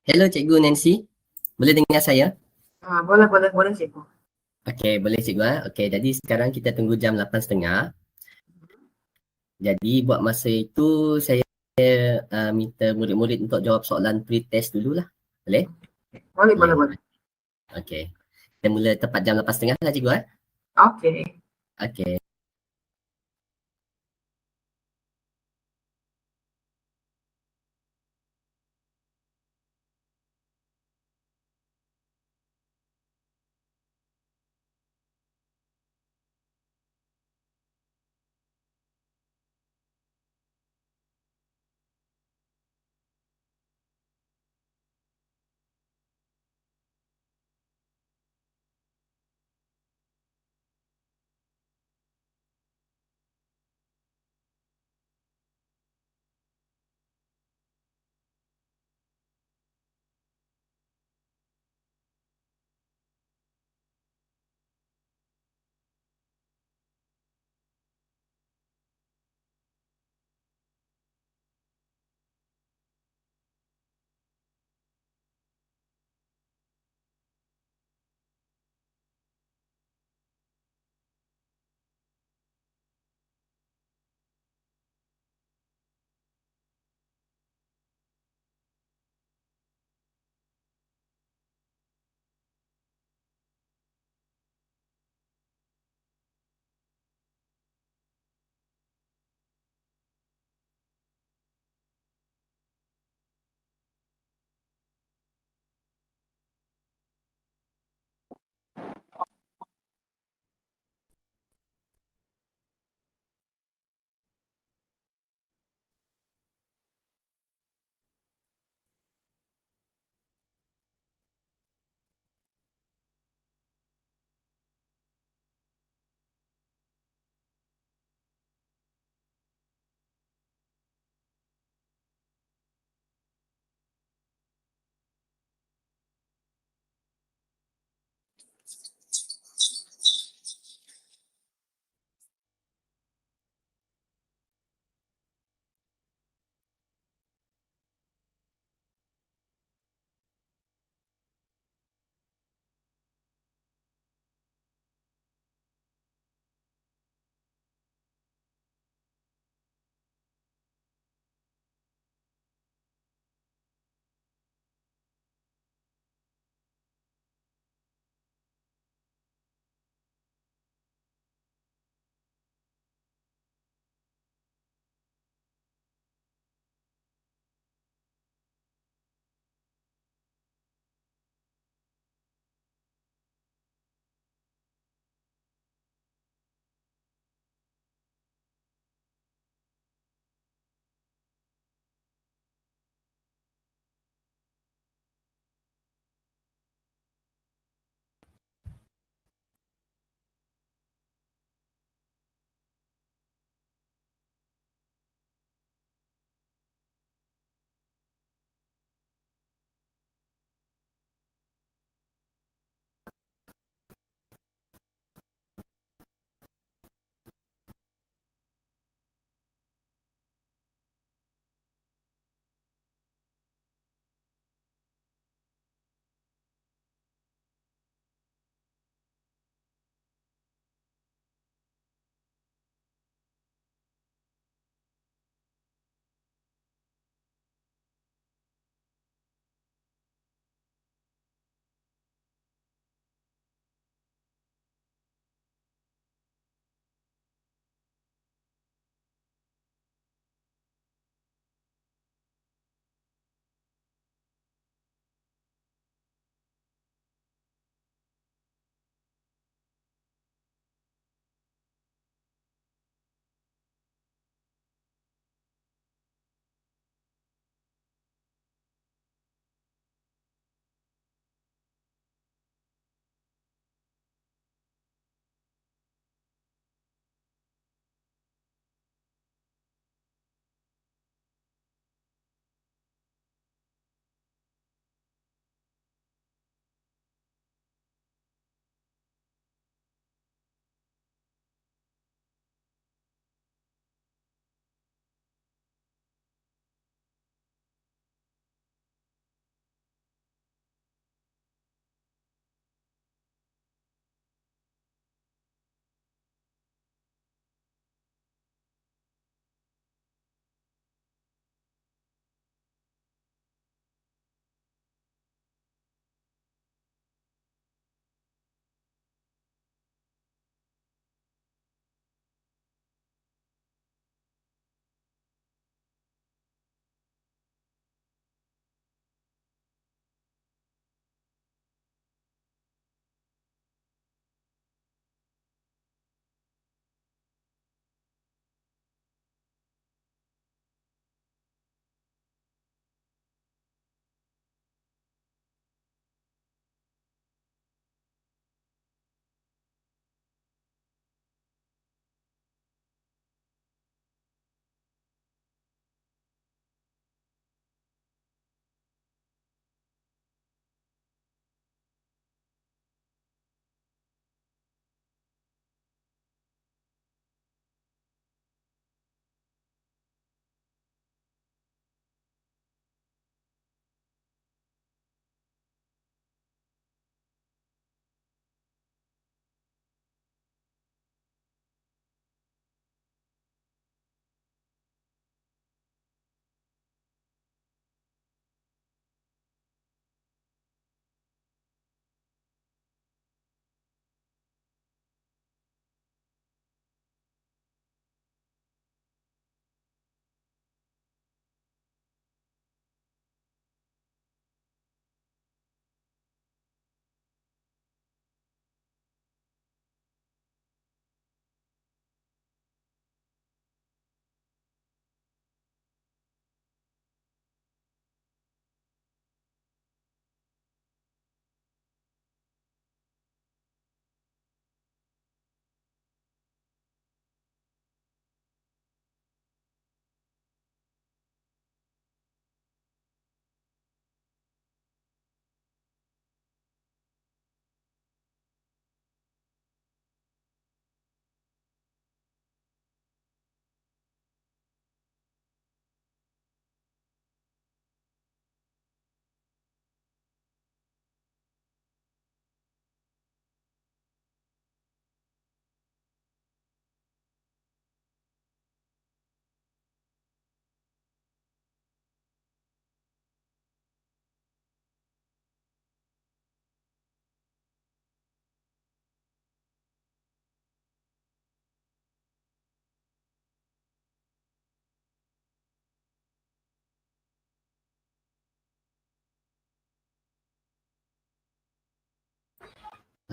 Hello Cikgu Nancy, boleh dengar saya? Boleh cikgu. Okey, boleh Cikgu. Okey, jadi sekarang kita tunggu jam 8.30. Jadi buat masa itu saya minta murid-murid untuk jawab soalan pre-test dululah. Boleh? Boleh. Okey. Kita mula tepat jam 8.30 lah Cikgu. Okey. Okey.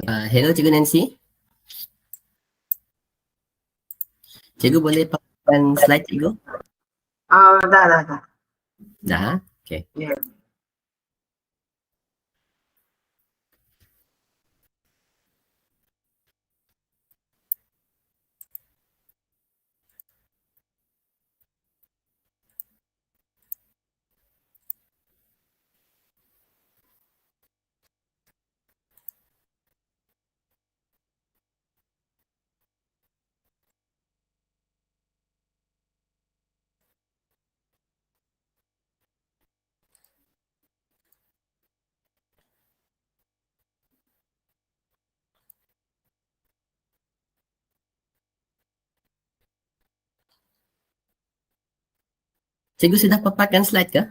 Hello Cikgu Nancy. Cikgu boleh paparkan slide cikgu? Dah. Dah? Okay. Yeah. Cikgu sudah paparkan slide ke?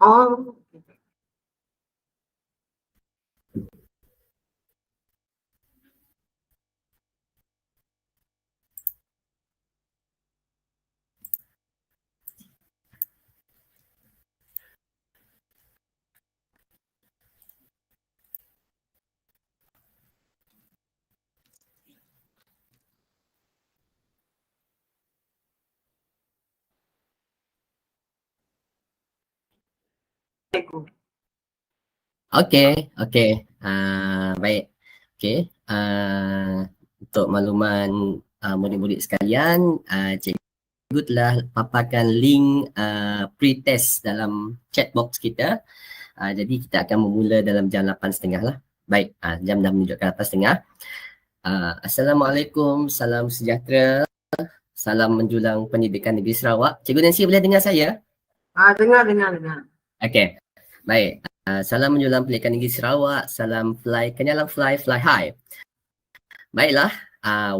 Oh, cikgu. Okey. Baik. Okey. Untuk makluman murid-murid sekalian, cikgu telah paparkan link pre-test dalam chat box kita. Jadi kita akan memula dalam jam 8.30 lah. Baik, jam dah menunjukkan 8.30. Assalamualaikum, salam sejahtera. Salam menjulang pendidikan negeri Sarawak. Cikgu Nancy boleh dengar saya? Dengar. Okey. Baik. Salam menjulang pendidikan negeri Sarawak. Salam kenyalang fly high. Baiklah.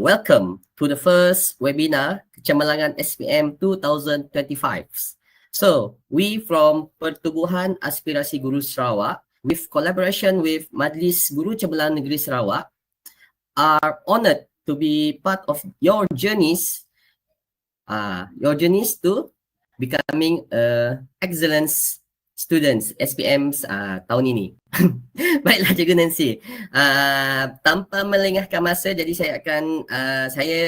Welcome to the first webinar KECEMERLANGAN SPM 2025. So, we from Pertubuhan Aspirasi Guru Sarawak, with collaboration with Majlis Guru Cemerlang Negeri Sarawak, are honored to be part of your journeys to becoming excellence students SPMs tahun ini. Baiklah Cikgu Nancy. Tanpa melengahkan masa, jadi saya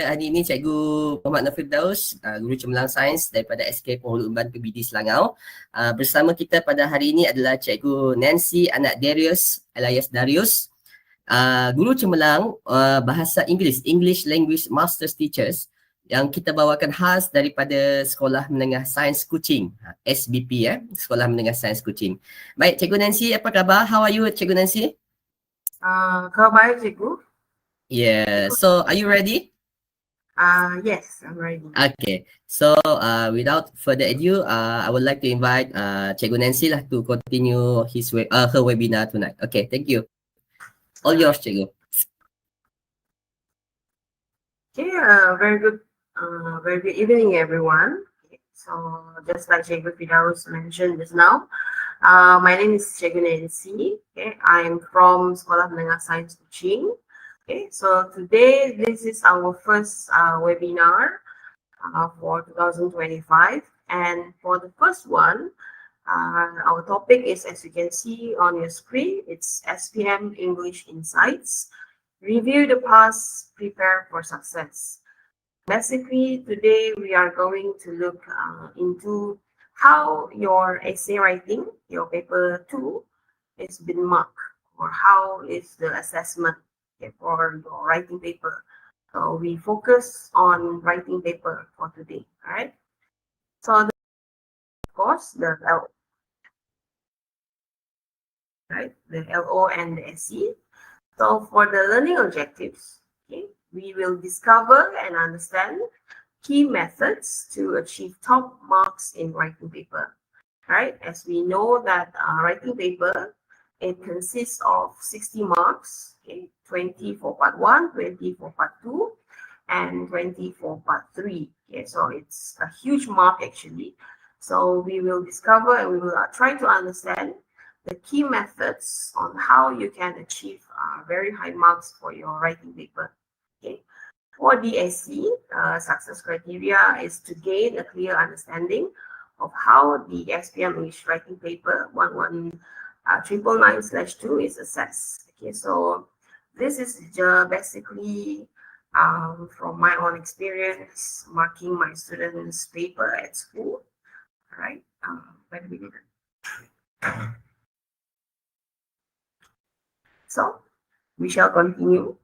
hari ini Cikgu Muhammad Nafir Daus, Guru Cemerlang Sains daripada SK Penghulu Umban PBD Selangau. Bersama kita pada hari ini adalah Cikgu Nancy anak Darius alias Darius, Guru Cemerlang Bahasa English Language Masters Teachers, yang kita bawakan khas daripada Sekolah Menengah Sains Kuching, SBP Sekolah Menengah Sains Kuching. Baik, Cikgu Nancy, apa khabar? How are you, Cikgu Nancy? Kau baik, cikgu? Yeah, so are you ready? Yes, I'm ready. Okay, so without further ado, I would like to invite Cikgu Nancy lah to continue her webinar tonight. Okay, thank you. All yours, Cikgu. Okay, very good evening, everyone. Okay, so just like Cikgu Firdaus mentioned just now, my name is Cikgu Nancy. Okay, I am from Sekolah Menengah Sains Kuching. Okay, so today this is our first webinar for 2025, and for the first one, our topic is, as you can see on your screen, it's SPM English Insights. Review the past, prepare for success. Basically, today we are going to look into how your essay writing, your paper 2, is been marked, or how is the assessment for your writing paper. So we focus on writing paper for today, all right? So of course, the LO and the SE. So for the learning objectives, okay, we will discover and understand key methods to achieve top marks in writing paper. Right? As we know that writing paper, it consists of 60 marks, okay, 20 for part 1, 20 for part 2, and 20 for part 3. Okay, so it's a huge mark actually. So we will discover and we will try to understand the key methods on how you can achieve very high marks for your writing paper. Okay. For DSC, success criteria is to gain a clear understanding of how the SPM English writing paper 11999/2 is assessed. Okay, so This is basically from my own experience marking my students' paper at school. All right. Wait a minute. So we shall continue.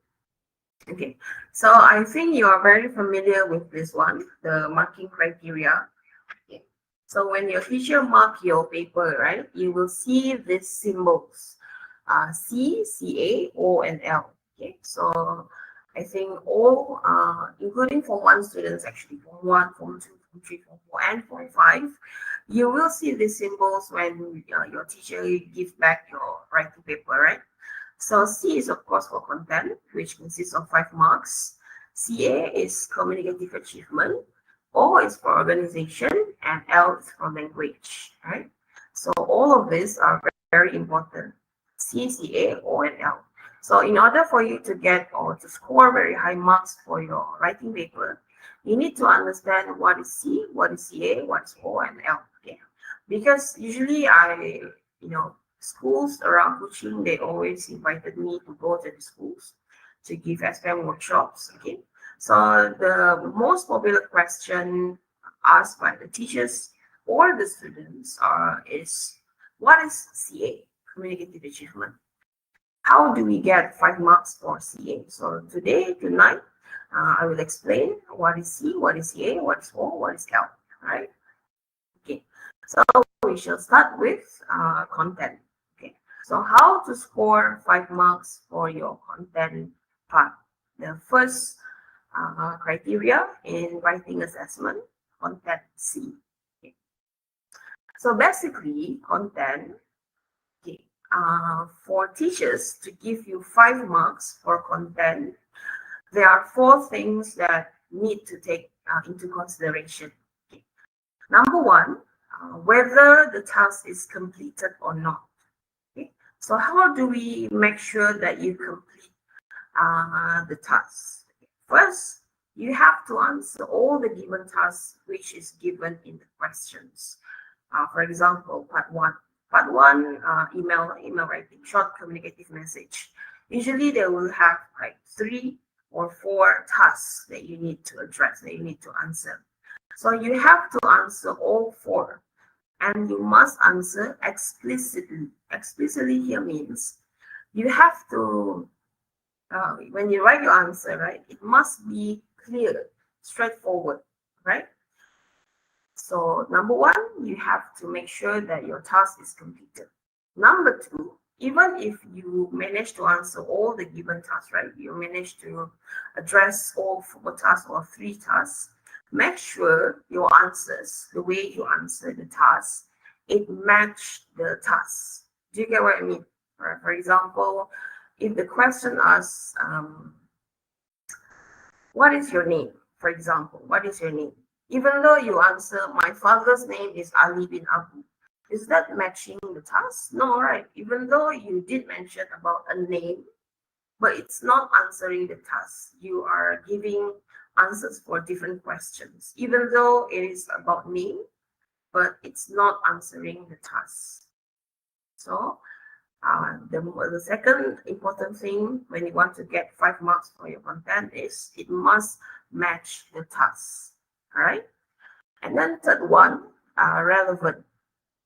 Okay. So I think you are very familiar with this one, the marking criteria. Okay. So when your teacher mark your paper, right, you will see these symbols, C, CA, O, and L. Okay. So I think all, including Form 1 students, actually, Form 1, Form 2, Form 3, Form 4, and Form 5, you will see these symbols when your teacher gives back your writing paper, right? So C is of course for content, which consists of 5 marks. CA is communicative achievement. O is for organization, and L is for language, right? So all of these are very important. C, CA, O, and L. So in order for you to get or to score very high marks for your writing paper, you need to understand what is C, what is CA, what is O, and L. Okay. Because usually schools around Kuching, they always invited me to go to the schools to give SPM workshops. Okay. So the most popular question asked by the teachers or the students is, what is CA, communicative achievement? How do we get 5 marks for CA? So tonight, I will explain what is C, what is CA, what is O, what is L, right? Okay, so we shall start with content. Okay, so how to score 5 marks for your content part? The first criteria in writing assessment, content C. Okay. So basically, content, okay, for teachers to give you 5 marks for content, there are 4 things that need to take into consideration. Okay. Number 1, whether the task is completed or not. Okay. So how do we make sure that you complete the task? Okay. First, you have to answer all the given tasks which is given in the questions. For example, part 1. Part 1, email writing, short communicative message. Usually they will have like 3 or 4 tasks that you need to address, that you need to answer. So you have to answer all 4, and you must answer explicitly. Explicitly here means you have to, when you write your answer, right, it must be clear, straightforward, right? So number 1, you have to make sure that your task is completed. Number 2, even if you manage to answer all the given tasks, right, you manage to address all 4 tasks or 3 tasks, make sure your answers, the way you answer the task, it match the task. Do you get what I mean? For example, if the question asks, what is your name? For example, what is your name? Even though you answer, my father's name is Ali bin Abu, is that matching the task? No, right? Even though you did mention about a name, but it's not answering the task. You are giving answers for different questions, even though it is about name, but it's not answering the task. So the second important thing when you want to get 5 marks for your content is it must match the task. All right. And then third one, relevant.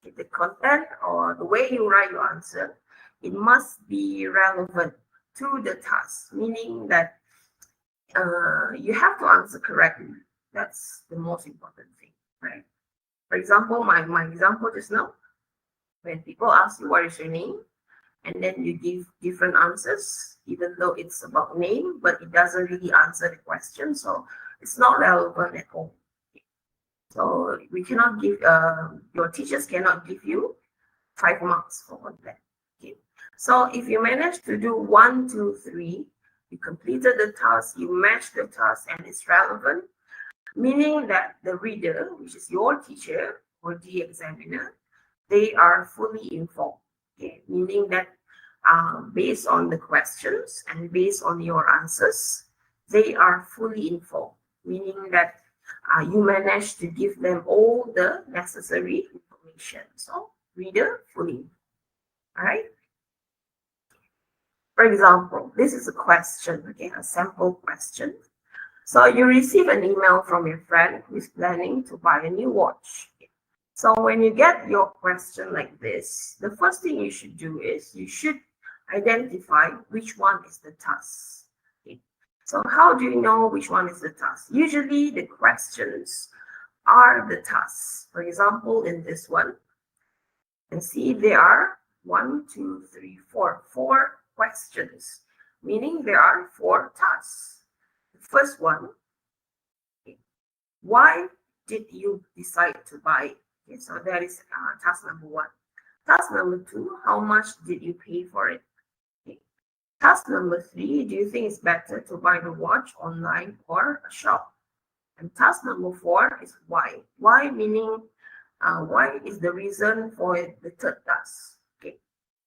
The content or the way you write your answer, it must be relevant to the task, meaning that you have to answer correctly. That's the most important thing, right? For example, my example just now, when people ask you what is your name, and then you give different answers, even though it's about name, but it doesn't really answer the question, so it's not relevant at all. So we cannot give, your teachers cannot give you 5 marks for that. Okay. So if you manage to do 1, 2, 3, you completed the task, you matched the task, and it's relevant, meaning that the reader, which is your teacher or the examiner, they are fully informed. Okay. Meaning that based on the questions and based on your answers, they are fully informed, meaning that you manage to give them all the necessary information. So reader fully. All right. For example, this is a question, okay, a sample question. So you receive an email from your friend who is planning to buy a new watch. So when you get your question like this, the first thing you should do is you should identify which one is the task. Okay. So how do you know which one is the task? Usually the questions are the tasks. For example, in this one, you can see there are 1, 2, 3, 4, 4 questions, meaning there are 4 tasks. The first one, okay, why did you decide to buy? Okay, so that is task number 1. Task number 2, how much did you pay for it? Okay. Task number 3, do you think it's better to buy the watch online or a shop? And task number 4 is why. Why meaning why is the reason for the third task. Okay.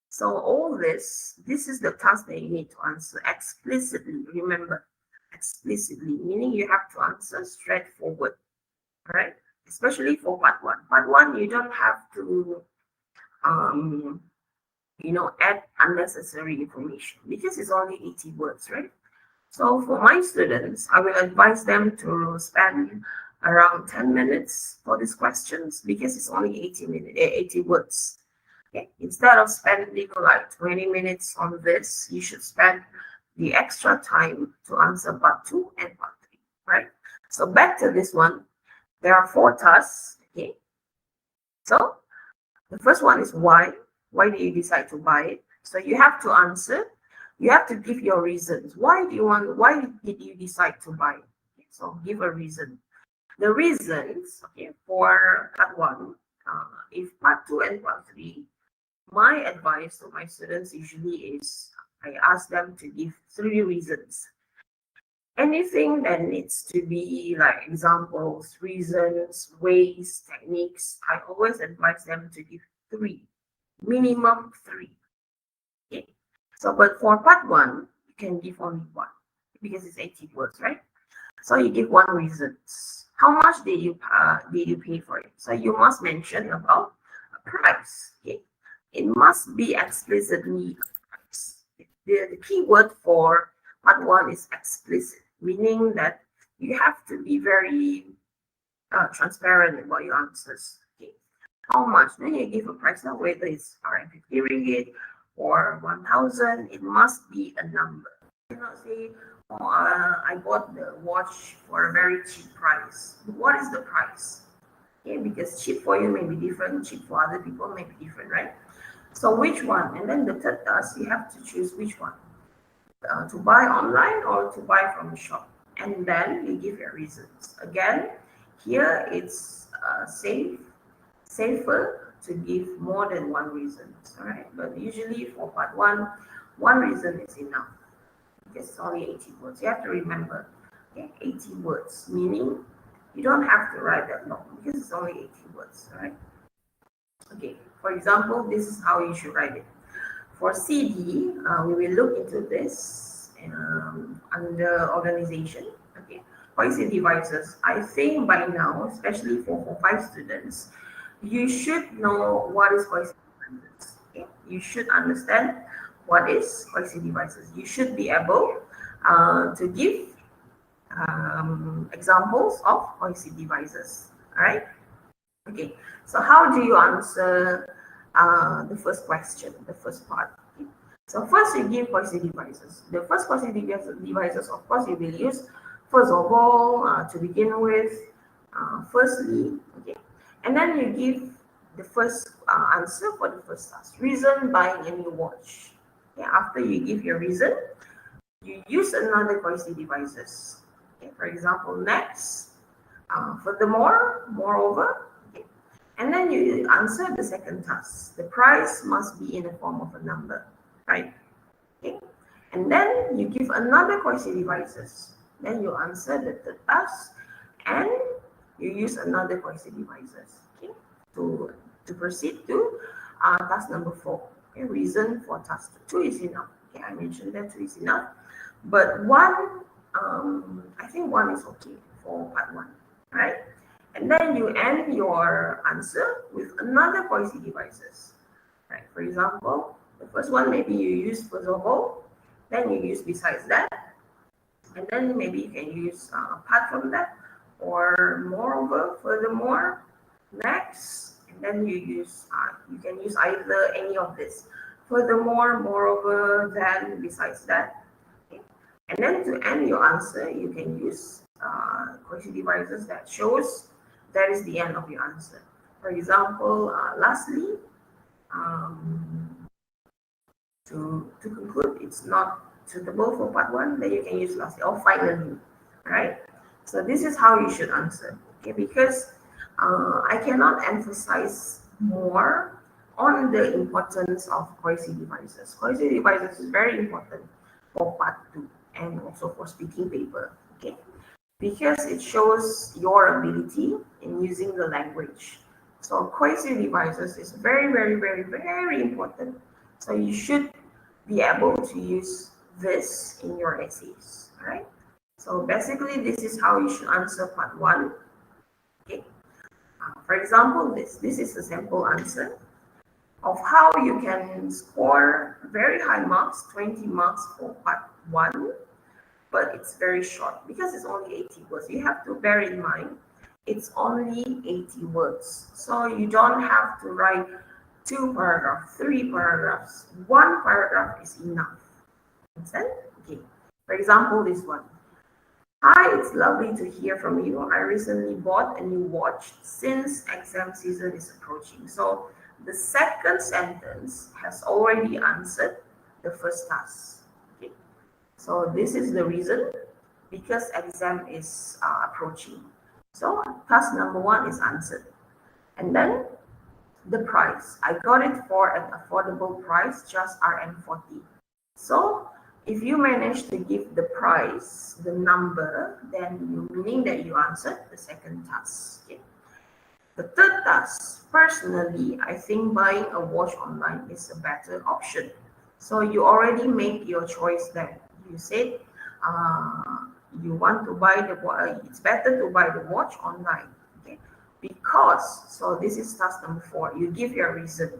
So all this is the task that you need to answer explicitly. Remember, explicitly, meaning you have to answer straightforward. All right. Especially for part 1. Part 1, you don't have to add unnecessary information because it's only 80 words, right? So for my students, I will advise them to spend around 10 minutes for these questions because it's only 80 words. Okay. Instead of spending like 20 minutes on this, you should spend the extra time to answer part 2 and part 3, right? So back to this one, there are 4 tasks. Okay. So the first one is why. Why do you decide to buy it? So you have to answer. You have to give your reasons. Why did you decide to buy it? Okay, so give a reason. The reasons, okay, for part 1, if part 2 and part 3, my advice to my students usually is I ask them to give 3 reasons. Anything that needs to be like examples, reasons, ways, techniques, I always advise them to give 3, minimum 3. Okay. So, but for part 1, you can give only 1 because it's 80 words, right? So you give 1 reason. How much did you pay for it? So you must mention about a price. Okay, it must be explicitly a price. The key word for part 1 is explicit, meaning that you have to be very transparent about your answers. Okay, how much? Then you give a price, now whether it's RM50 ringgit or 1,000. It must be a number. You cannot say, oh, I bought the watch for a very cheap price. What is the price? Okay, because cheap for you may be different, cheap for other people may be different, right? So which one? And then the third task, you have to choose which one. To buy online or to buy from the shop. And then you give your reasons. Again, here it's safer to give more than 1 reason. All right, but usually for part 1, 1 reason is enough. Because it's only 80 words. You have to remember, okay, 80 words, meaning you don't have to write that long because it's only 80 words. All right. Okay. For example, this is how you should write it. For CD, we will look into this under organization. Okay. IC devices. I think by now, especially for 5 students, you should know what is IC devices. Okay. You should understand what is IC devices. You should be able to give examples of IC devices. All right. Okay. So how do you answer the first question, the first part? Okay. So first you give IC devices. The first IC devices, of course, you will use first of all to begin with. Firstly, okay, and then you give the first answer for the first task. Reason buying a new watch. Okay. After you give your reason, you use another IC devices. Okay. For example, next. Furthermore, moreover. Okay. And then you answer the second task. The price must be in the form of a number, right? Okay. And then you give another IC devices. Then you answer the third task, and you use another IC devices. Okay. To proceed to task number 4. Okay. Reason for task 2 is enough. Okay. I mentioned that 2 is enough, but 1, I think 1 is okay for part 1. Right? And then you end your answer with another IC devices. Right? For example, the first one maybe you use first of all, Then you use besides that, and then maybe you can use apart from that, or moreover, furthermore, next, and then you can use either any of this. Furthermore, moreover, then, besides that. Okay. And then to end your answer, you can use cohesive devices that shows that is the end of your answer. For example, lastly, um, to conclude, it's not suitable for part one, then you can use lastly or finally, right? So this is how you should answer, okay? Because I cannot emphasize more on the importance of cohesive devices. Cohesive devices is very important for part two and also for speaking paper, okay? Because it shows your ability in using the language. So cohesive devices is very, very, very, very important. So you should be able to use this in your essays, right? So basically, this is how you should answer part one. Okay. For example, this is a sample answer of how you can score very high marks, 20 marks for part one, but it's very short because it's only 80 words. You have to bear in mind it's only 80 words. So you don't have to write 2 paragraphs, 3 paragraphs. 1 paragraph is enough. Understand? Okay. For example, this one. Hi, it's lovely to hear from you. I recently bought a new watch since exam season is approaching. So the second sentence has already answered the first task. Okay. So this is the reason, because exam is approaching. So task number 1 is answered. And then the price. I got it for an affordable price, just RM40. So if you manage to give the price, the number, then meaning that you answered the second task. Okay? The third task, personally, I think buying a watch online is a better option. So you already made your choice there. You said you want to buy it's better to buy the watch online. Okay? Because, so this is task number 4, you give your reason,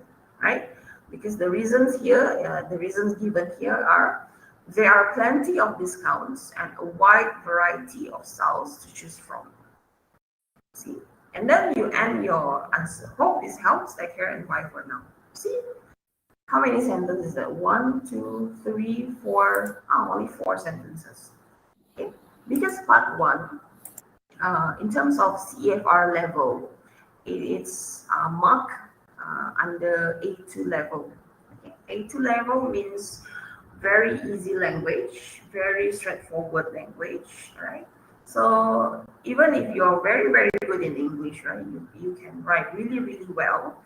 right? Because the reasons here, the reasons given here are, there are plenty of discounts and a wide variety of styles to choose from. See? And then you end your answer. Hope this helps. Take care and bye for now. See? How many sentences is that? 1, 2, 3, 4. Only 4 sentences. Okay? Because part 1, in terms of CFR level, it's marked under A2 level. Okay? A2 level means very easy language, very straightforward language, right? So even if you're very, very good in English, right, you can write really, really well.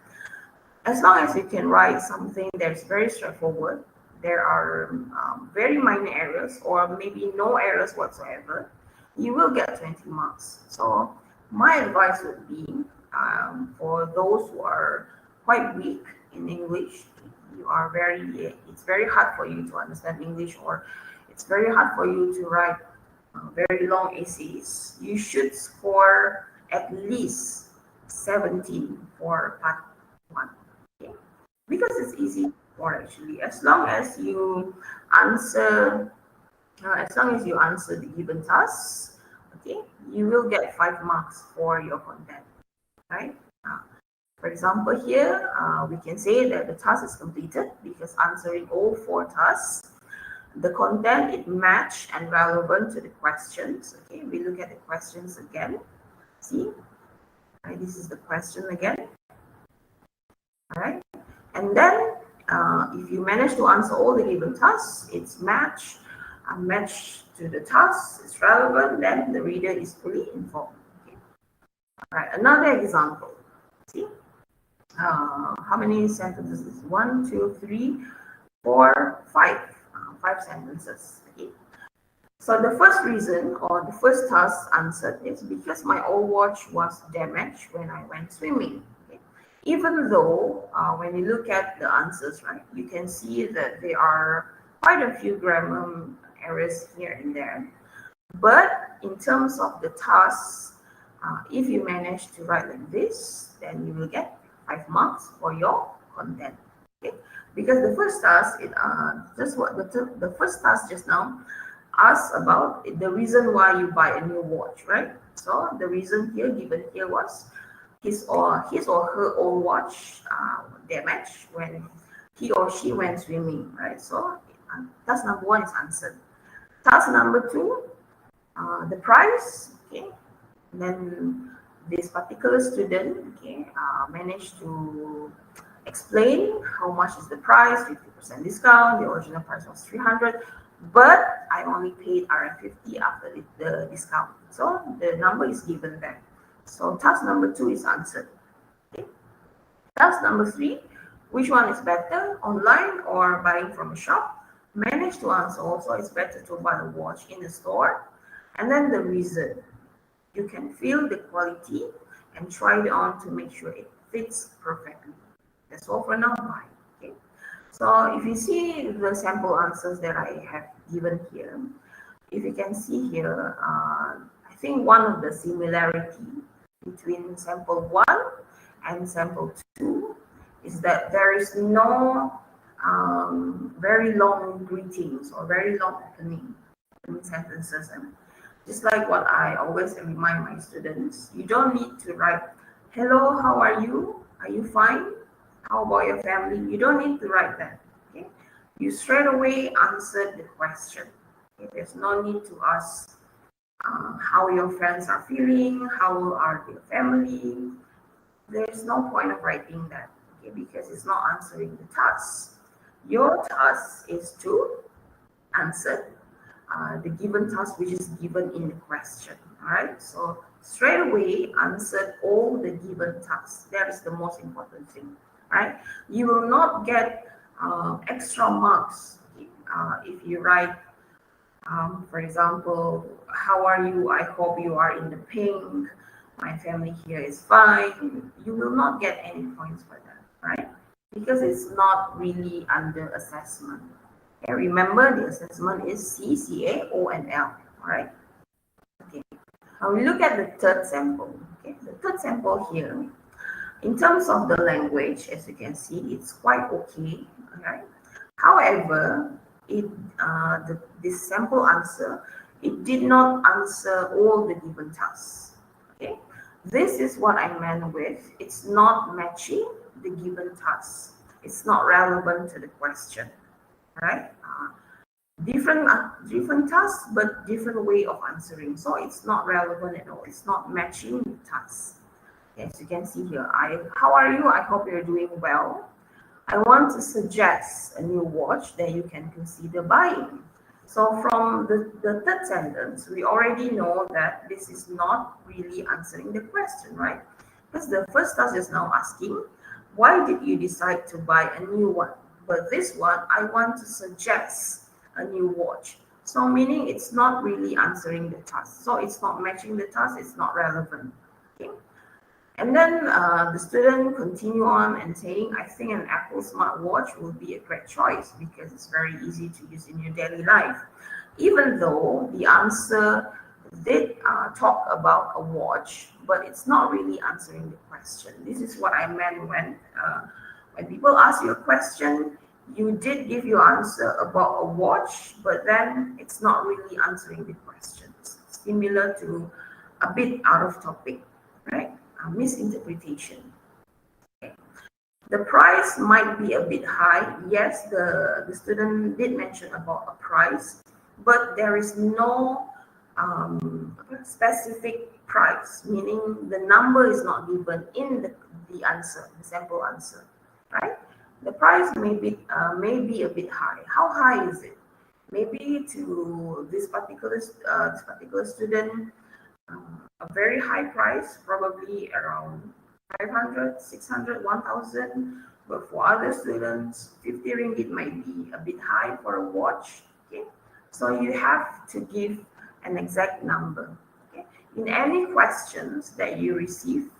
As long as you can write something that's very straightforward, there are very minor errors or maybe no errors whatsoever, you will get 20 marks. So my advice would be for those who are quite weak in English, it's very hard for you to understand English, or it's very hard for you to write very long essays, you should score at least 17 for part 1. Okay? Because it's easy for actually, as long as you answer the given tasks, okay, you will get 5 marks for your content, right? For example, here we can say that the task is completed because answering all 4 tasks, the content is matched and relevant to the questions. Okay, we look at the questions again. See, right, this is the question again. All right, and then if you manage to answer all the given tasks, it's matched to the task, it's relevant, then the reader is fully informed. Okay. All right, another example. See, how many sentences is 1, 2, 3, 4, 5? 5 sentences. Okay. So the first reason or the first task answered is because my old watch was damaged when I went swimming. Okay. Even though when you look at the answers, right, you can see that there are quite a few grammar errors here and there. But in terms of the tasks, if you manage to write like this, then you will get 5 marks for your content. Okay? Because the first task, just what the first task just now asks about the reason why you buy a new watch, right? So the reason here given here was his or her own watch damaged when he or she went swimming, right? So task number one is answered. Task number two, the price, okay? And then this particular student, okay, managed to explain how much is the price, 50% discount, the original price was 300, but I only paid RM50 after the discount. So the number is given there. So task number two is answered. Okay. Task number three, which one is better, online or buying from a shop? Managed to answer also, it's better to buy a watch in the store. And then the reason, you can feel the quality and try it on to make sure it fits perfectly. That's all for now. Bye. Okay. So if you see the sample answers that I have given here, if you can see here, I think one of the similarity between sample 1 and sample 2 is that there is no very long greetings or very long opening sentences. And just like what I always remind my students, you don't need to write, hello, how are you? Are you fine? How about your family? You don't need to write that. Okay? You straight away answer the question. Okay? There's no need to ask how your friends are feeling, how are their family. There's no point of writing that, okay? Because it's not answering the task. Your task is to answer the given task which is given in the question. All right, so straight away answer all the given tasks. That is the most important thing. All right, you will not get extra marks if you write, for example, how are you? I hope you are in the pink. My family here is fine. You will not get any points for that, right? Because it's not really under assessment. Okay, remember the assessment is C, CA, O, and L. All right. Okay. Now we look at the third sample. Okay, the third sample here, in terms of the language, as you can see, it's quite okay. All right. However, this sample answer, it did not answer all the given tasks. Okay. This is what I meant with it's not matching the given task. It's not relevant to the question. Right? Different tasks, but different way of answering. So it's not relevant at all. It's not matching the tasks. As you can see here, how are you? I hope you're doing well. I want to suggest a new watch that you can consider buying. So from the third sentence, we already know that this is not really answering the question, right? Because the first task is now asking, why did you decide to buy a new one? But this one, I want to suggest a new watch. So meaning it's not really answering the task. So it's not matching the task, it's not relevant. Okay? And then the student continue on and saying, I think an Apple smartwatch will be a great choice because it's very easy to use in your daily life. Even though the answer did talk about a watch, but it's not really answering the question. This is what I meant when people ask you a question, you did give your answer about a watch, but then it's not really answering the question. It's similar to a bit out of topic, right? A misinterpretation. Okay. The price might be a bit high. Yes, the student did mention about a price, but there is no specific price, meaning the number is not given in the answer, the sample answer, right? The price may be a bit high. How high is it? Maybe to this particular student, a very high price, probably around 500, 600, 1000. But for other students, 50 ringgit might be a bit high for a watch. Okay, so you have to give an exact number. Okay? In any questions that you receive,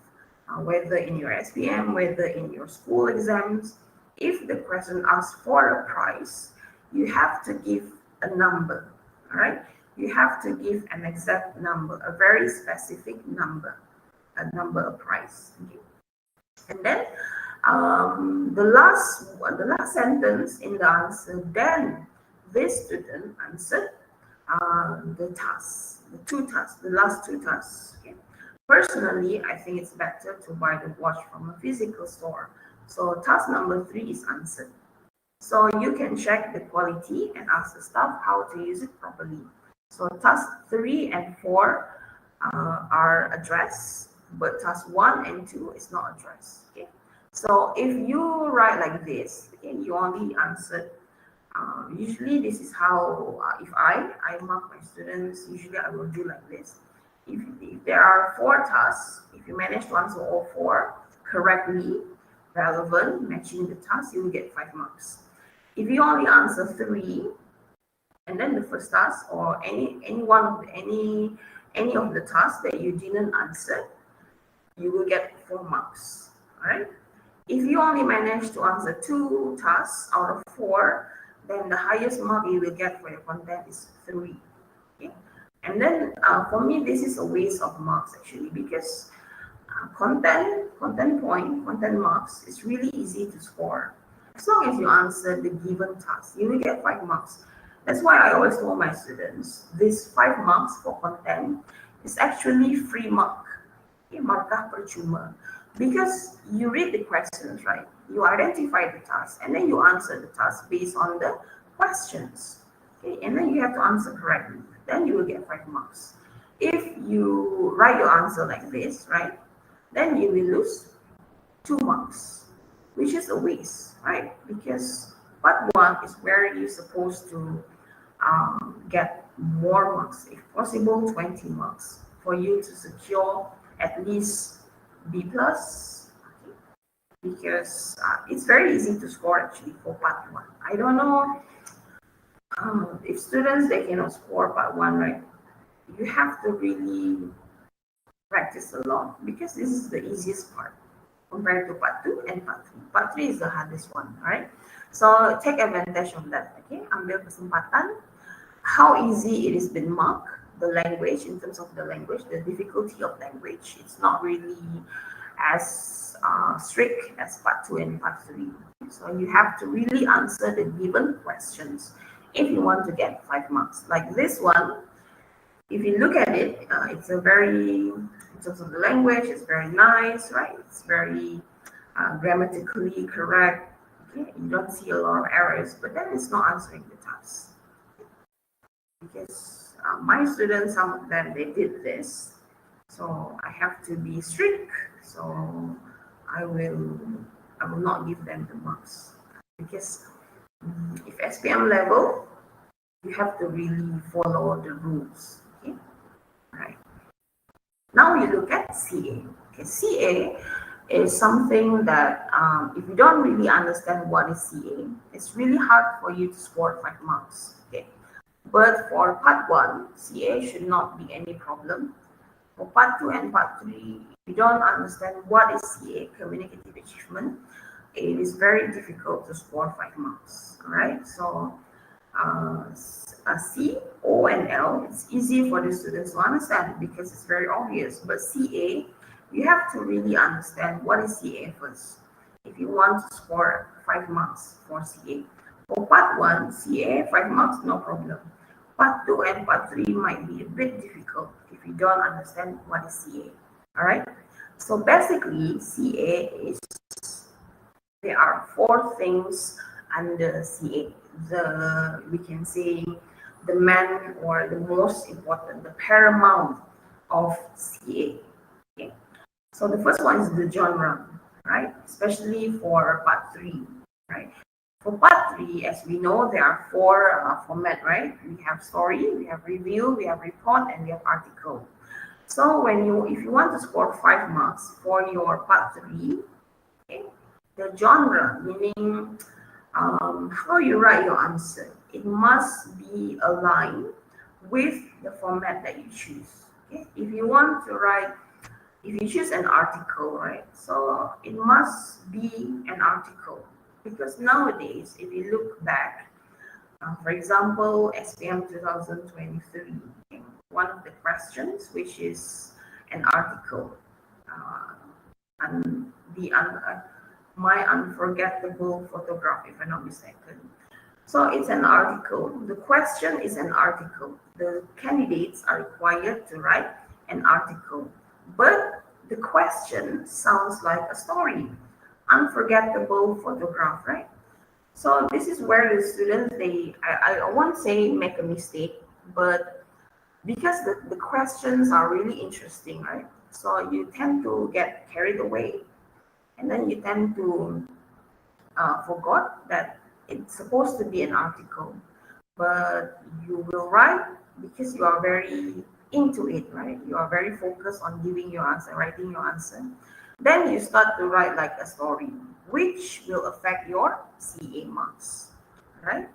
whether in your SPM, whether in your school exams, if the question asks for a price, you have to give a number. All right. You have to give an exact number, a very specific number, a price. Okay? And then The last sentence in the answer, then this student answered the tasks, the last two tasks. Okay. Personally, I think it's better to buy the watch from a physical store. So task number 3 is answered. So you can check the quality and ask the staff how to use it properly. So task 3 and 4 are addressed, but task 1 and 2 is not addressed. Okay. So if you write like this, okay, you only answered. Usually this is how, if I mark my students, usually I will do like this. If there are 4 tasks, if you manage to answer all 4 correctly, relevant, matching the task, you will get 5 marks. If you only answer 3, and then the first task or any of the tasks that you didn't answer, you will get 4 marks. All right. If you only manage to answer 2 tasks out of 4, then the highest mark you will get for your content is 3. Okay? And then for me, this is a waste of marks actually, because content marks is really easy to score. As long as you answer the given task, you will get 5 marks. That's why I always tell my students, this 5 marks for content is actually free mark. Okay, markah percuma. Because you read the questions, right? You identify the task and then you answer the task based on the questions. Okay, and then you have to answer correctly. Then you will get 5 marks. If you write your answer like this, right? Then you will lose 2 marks, which is a waste, right? Because part 1 is where you're supposed to get more marks, if possible 20 marks, for you to secure at least B plus, okay? Because it's very easy to score actually for part 1. I don't know if students they cannot score part 1, right? You have to really practice a lot, because this is the easiest part compared to part 2 and part 3. Part 3 is the hardest one, right? So take advantage of that, okay? Ambil kesempatan. How easy it has been marked, the language, in terms of the language, the difficulty of language. It's not really as strict as part 2 and part 3. So you have to really answer the given questions if you want to get 5 marks. Like this one, if you look at it, it's a very, in terms of the language, it's very nice, right? It's very grammatically correct. Okay? You don't see a lot of errors, but then it's not answering the task. Because my students, some of them, they did this. So I have to be strict. So I will not give them the marks. Because if SPM level, you have to really follow the rules. Okay? Right. Now you look at CA. Okay, CA is something that if you don't really understand what is CA, it's really hard for you to score 5 marks. Okay. But for part 1, CA should not be any problem. For part 2 and part 3, if you don't understand what is CA, communicative achievement, it is very difficult to score 5 marks. All right. So C, O, and L, it's easy for the students to understand because it's very obvious. But CA, you have to really understand what is CA first if you want to score 5 marks for CA. For part 1, CA, 5 marks, no problem. Part 2 and part 3 might be a bit difficult if you don't understand what is CA. All right. So basically, CA is, there are 4 things under CA. We can say the main or the most important, the paramount of CA. Okay. So the first one is the genre, right? Especially for part 3, right? For part 3, as we know, there are 4 formats, right? We have story, we have review, we have report, and we have article. So if you want to score 5 marks for your part 3, okay, the genre, meaning how you write your answer, it must be aligned with the format that you choose. Okay? If you want to write, if you choose an article, right? So it must be an article, because nowadays, if you look back, for example, SPM 2023, one of the questions, which is an article, and my unforgettable photograph, if I'm not mistaken. So it's an article. The question is an article. The candidates are required to write an article. But the question sounds like a story. Unforgettable photograph, right? So this is where the students, I won't say make a mistake, but because the questions are really interesting, right? So you tend to get carried away, and then you tend to forgot that it's supposed to be an article, but you will write because you are very into it, right? You are very focused on giving your answer, writing your answer. Then you start to write like a story, which will affect your CA marks, right?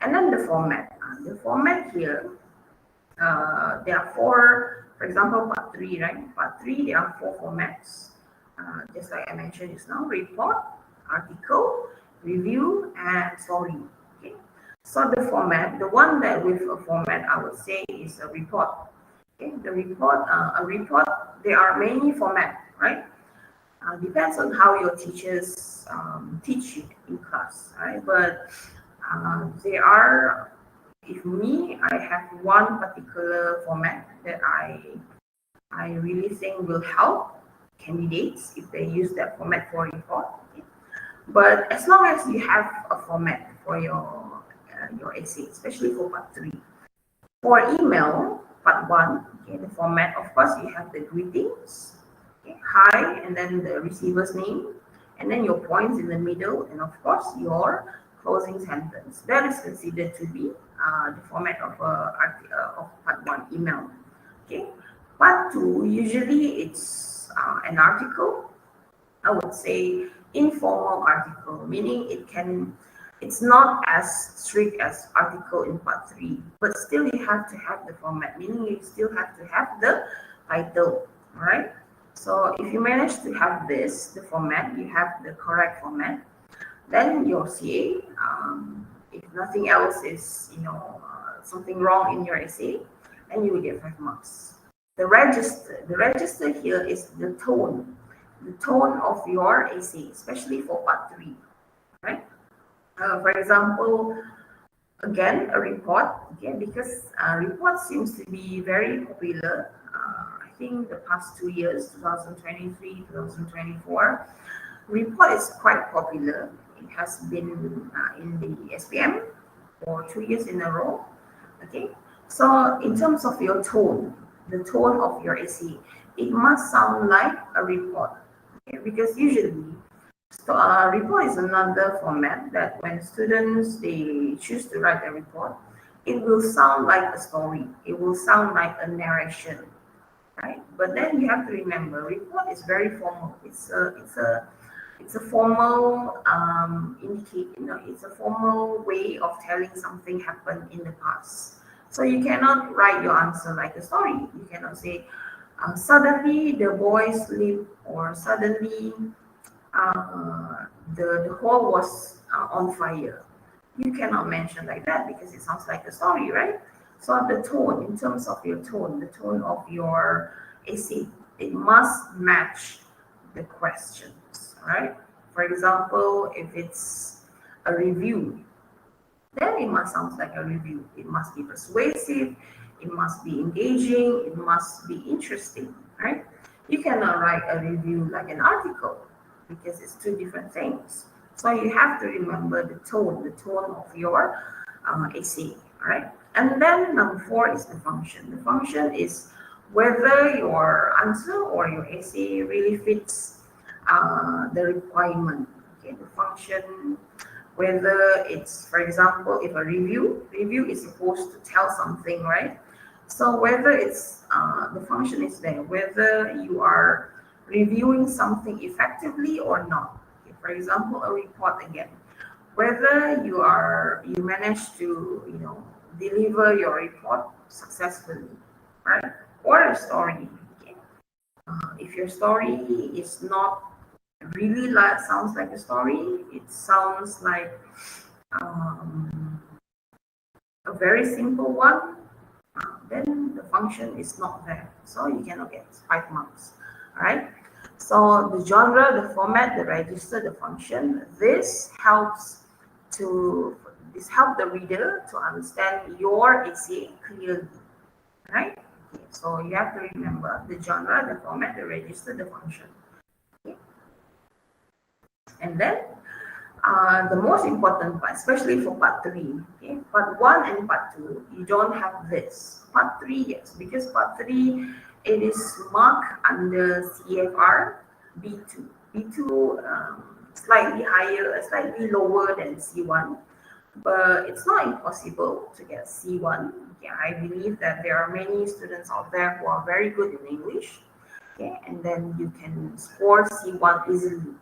And then the format. The format here, there are four, for example, part three, right? Part three, there are four formats. Just like I mentioned just now, report, article, review, and story. Okay. So the format, the one that with a format, I would say is a report. Okay. The report, a report, there are many formats, right? Depends on how your teachers teach you in class, right? But there are, if me, I have one particular format that I really think will help candidates if they use that format for report. Okay? But as long as you have a format for your essay, especially for part three. For email, part one, okay, the format, of course, you have the greetings, okay, hi, and then the receiver's name, and then your points in the middle, and of course, your closing sentence. That is considered to be the format of part one email. Okay, part two, usually it's an article. I would say informal article, meaning it's not as strict as article in part three, but still you have to have the format, meaning you still have to have the title, all right? So if you manage to have this, the format, you have the correct format, then your CA, if nothing else is, something wrong in your essay, then you will get 5 marks. The register here is the tone of your essay, especially for part three, right? For example, again, a report, okay, because report seems to be very popular. I think the past 2 years, 2023, 2024, report is quite popular. It has been in the SPM for 2 years in a row. Okay, so in terms of your tone, the tone of your essay, it must sound like a report. Okay, because usually, report is another format that when students they choose to write a report, it will sound like a story. It will sound like a narration, right? But then you have to remember, report is very formal. It's a formal it's a formal way of telling something happened in the past. So you cannot write your answer like a story. You cannot say suddenly the boy sleep, or suddenly the hall was on fire. You cannot mention like that because it sounds like a story, right? So the tone, in terms of your tone, the tone of your essay, it must match the questions, right? For example, if it's a review, then it must sound like a review. It must be persuasive, it must be engaging, it must be interesting, right? You cannot write a review like an article because it's two different things. So you have to remember the tone of your essay, right? And then number 4 is the function. The function is whether your answer or your essay really fits the requirement. Okay, the function, whether it's, for example, if a review is supposed to tell something, right? So whether it's the function is there, whether you are reviewing something effectively or not. Okay, for example, a report again, whether you manage to deliver your report successfully, right? Or a story. Okay? If your story is not really sounds like a story, it sounds like a very simple one, then the function is not there, so you cannot get 5 marks. All right. So the genre, the format, the register, the function, this helps the reader to understand your essay clearly, right? Okay, so you have to remember the genre, the format, the register, the function. Okay. And then the most important part, especially for part 3, okay, part 1 and part 2, you don't have this. Part 3, yes, because part 3, it is marked under CFR B2. B2 slightly higher, slightly lower than C1, but it's not impossible to get C1. Okay, I believe that there are many students out there who are very good in English, okay, and then you can score C1 easily.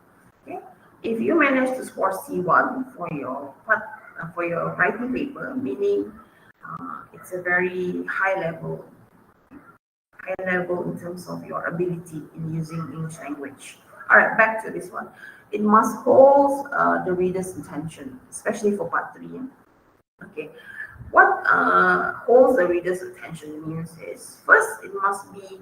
Okay, if you manage to score C1 for your writing paper, meaning it's a very high level in terms of your ability in using English language. All right, back to this one. It must hold the reader's attention, especially for part 3. Okay, what holds the reader's attention means is, first, it must be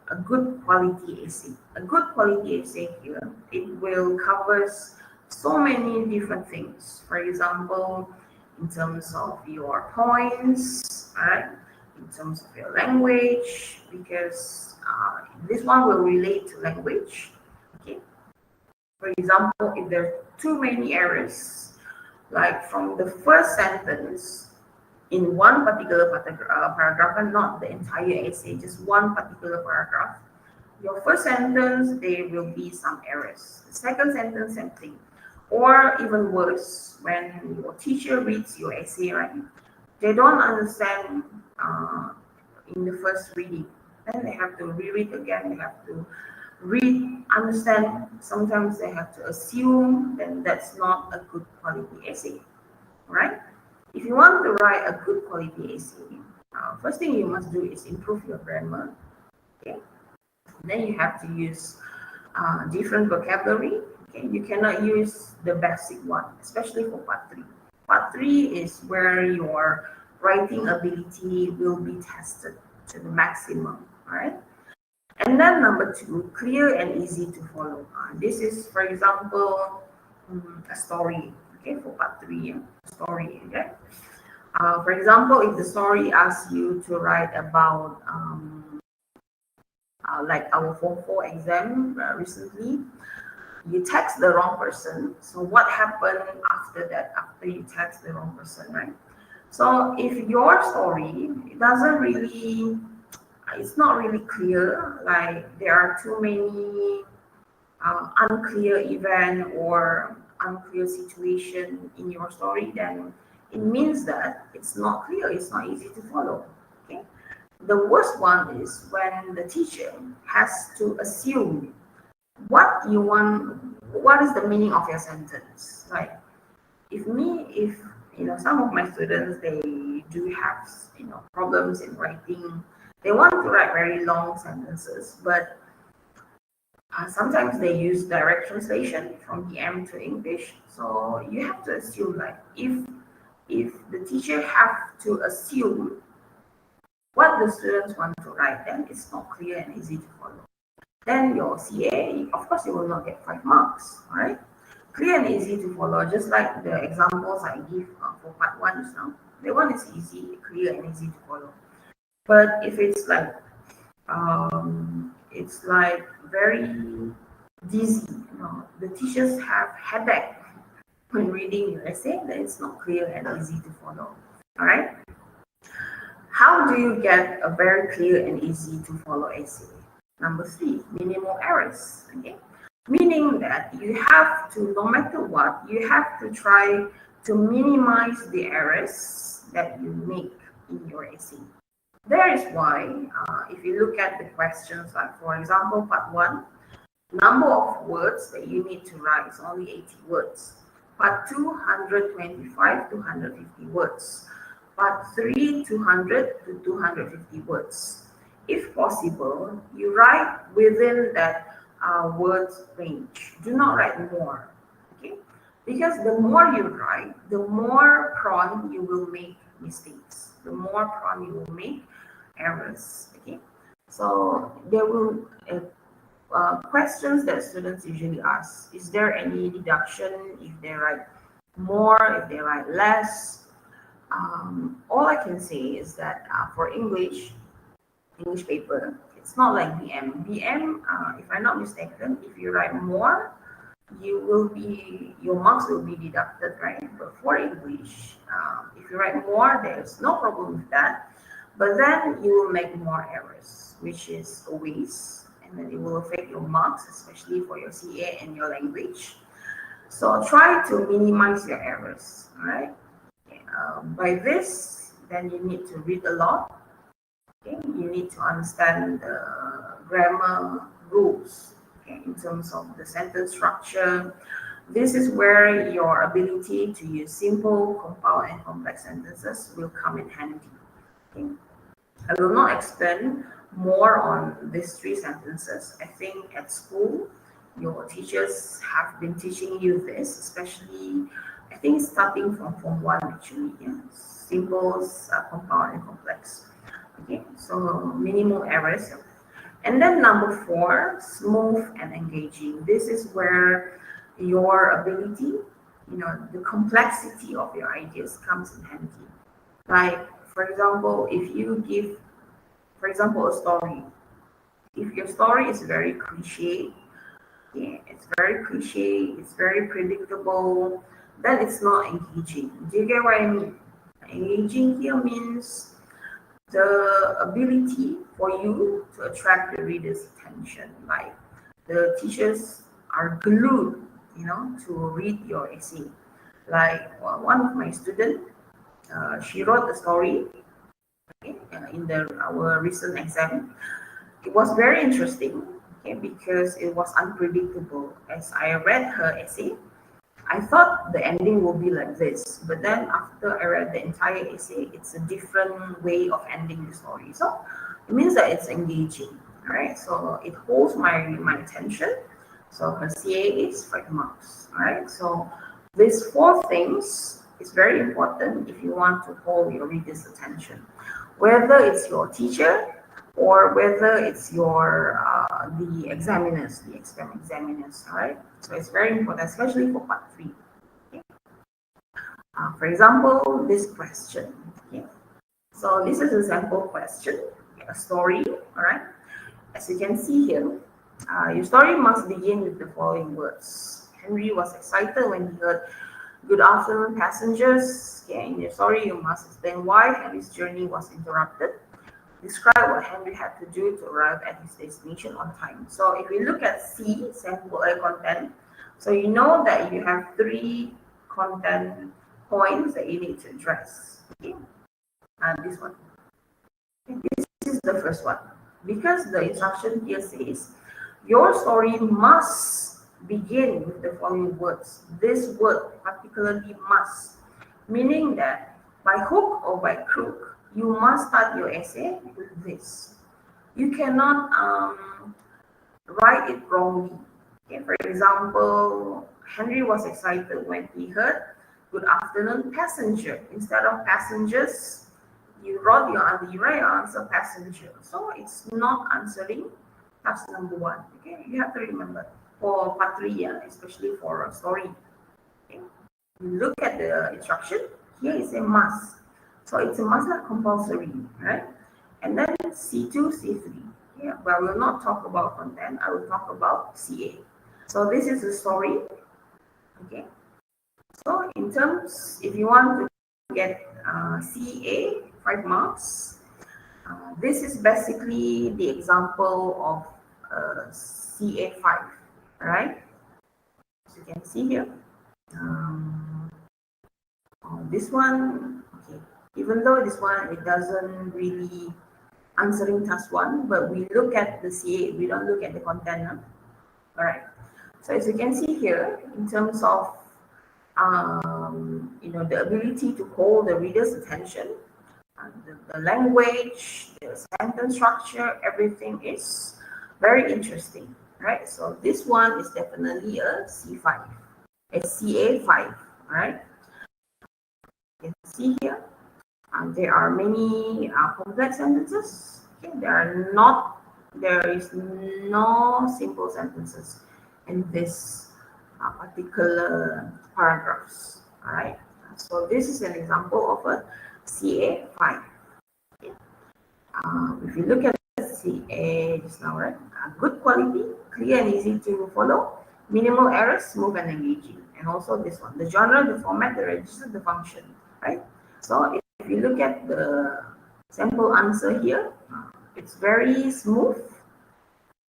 a good quality essay. A good quality essay here, it will covers so many different things. For example, in terms of your points, right? In terms of your language, because this one will relate to language. Okay. For example, if there are too many errors, like from the first sentence in one particular paragraph, and not the entire essay, just one particular paragraph. Your first sentence, there will be some errors. The second sentence, same thing. Or even worse, when your teacher reads your essay, right, they don't understand in the first reading. Then they have to reread again. They have to read, understand. Sometimes they have to assume. Then that's not a good quality essay, right? If you want to write a good quality essay, first thing you must do is improve your grammar. Okay, then you have to use different vocabulary. Okay, you cannot use the basic one, especially for part 3. Part 3 is where your writing ability will be tested to the maximum. All right. And then number 2, clear and easy to follow. This is, for example, a story. Okay, for part 3, story. Okay. For example, if the story asks you to write about like our Form 4 exam recently, you text the wrong person. So what happened after that, after you text the wrong person, right? So if your story it's not really clear, like there are too many unclear event or unclear situation in your story, then it means that it's not clear, it's not easy to follow. Okay. The worst one is when the teacher has to assume what you want, what is the meaning of your sentence. Like if some of my students, they do have problems in writing. They want to write very long sentences, but sometimes they use direct translation from DM to English. So you have to assume, like, if the teacher have to assume what the students want to write, then it's not clear and easy to follow. Then your CA, of course, you will not get 5 marks, all right? Clear and easy to follow, just like the examples I give for part 1 just now. The one is easy, clear and easy to follow. But if it's like very dizzy, the teachers have headache when reading your essay, then it's not clear and easy to follow. All right. How do you get a very clear and easy to follow essay? Number 3, minimal errors. Okay, meaning that you have to, no matter what, you have to try to minimize the errors that you make in your essay. That is why, if you look at the questions, like for example, part 1, number of words that you need to write is only 80 words. Part 2, 125 to 150 words. Part 3, 200 to 250 words. If possible, you write within that words range. Do not write more, okay? Because the more you write, the more prone you will make mistakes. The more prone you will make errors. Okay, so there will questions that students usually ask: is there any deduction if they write more, if they write less? All I can say is that for English paper, it's not like BM. BM, if I'm not mistaken, if you write more, your marks will be deducted, right? But for English, if you write more, there's no problem with that. But then you will make more errors, which is a waste, and then it will affect your marks, especially for your CA and your language. So try to minimize your errors, all right? By this, then you need to read a lot. Okay? You need to understand the grammar rules, okay, in terms of the sentence structure. This is where your ability to use simple, compound, and complex sentences will come in handy. Okay? I will not explain more on these three sentences. I think at school, your teachers have been teaching you this, especially, I think, starting from Form 1 actually. Yeah? Simple, compound, and complex. Okay, so minimal errors. And then number 4, smooth and engaging. This is where your ability, the complexity of your ideas comes in handy. Like, for example, if you give, for example, a story. If your story is very cliche, yeah, it's very cliche, it's very predictable, then it's not engaging. Do you get what I mean? Engaging here means the ability for you to attract the reader's attention. Like the teachers are glued, to read your essay. Like one of my students, she wrote the story, okay, in our recent exam. It was very interesting, okay, because it was unpredictable. As I read her essay, I thought the ending will be like this, but then after I read the entire essay, it's a different way of ending the story. So it means that it's engaging, right? So it holds my attention. So her CA is 5 marks, right? So these 4 things is very important if you want to hold your reader's attention, whether it's your teacher or whether it's your the examiners, the exam examiners, all right? So it's very important, especially for part 3. Okay? For example, this question. Okay? So this is a sample question, a story, all right? As you can see here, your story must begin with the following words. Henry was excited when he heard "Good afternoon, passengers." Okay, in your story, you must explain why Henry's journey was interrupted. Describe what Henry had to do to arrive at his destination on time. So if we look at C, sample content, so you know that you have 3 content points that you need to address. Okay? And this one. This is the first one. Because the instruction here says, your story must begin with the following words. This word particularly must, meaning that by hook or by crook, you must start your essay with this. You cannot write it wrongly. Okay, for example, Henry was excited when he heard "Good afternoon, passenger." Instead of passengers, you write your answer passenger. So it's not answering. That's number 1. Okay, you have to remember for part 3, yeah, especially for a story. Okay? You look at the instruction. Here is a must. So it's a must, not compulsory, right? And then C2, C3. Yeah, but I will not talk about content. I will talk about CA. So this is the story. Okay. So in terms, if you want to get CA 5 marks, this is basically the example of CA5, right? As you can see here. This one, okay, even though this one, it doesn't really answering task 1, but we look at the CA, we don't look at the content. No? All right. So as you can see here, in terms of the ability to hold the reader's attention, the language, the sentence structure, everything is very interesting, right? So this one is definitely a C5, a CA5, right? You can see here, there are many complex sentences. Okay? They are not there is no simple sentences in this particular paragraphs. All right. So this is an example of a CA5. If you look at CA just now, right? Good quality, clear and easy to follow, minimal errors, smooth and engaging. And also this one, the genre, the format, the register, the function, right? So if you look at the sample answer here, it's very smooth.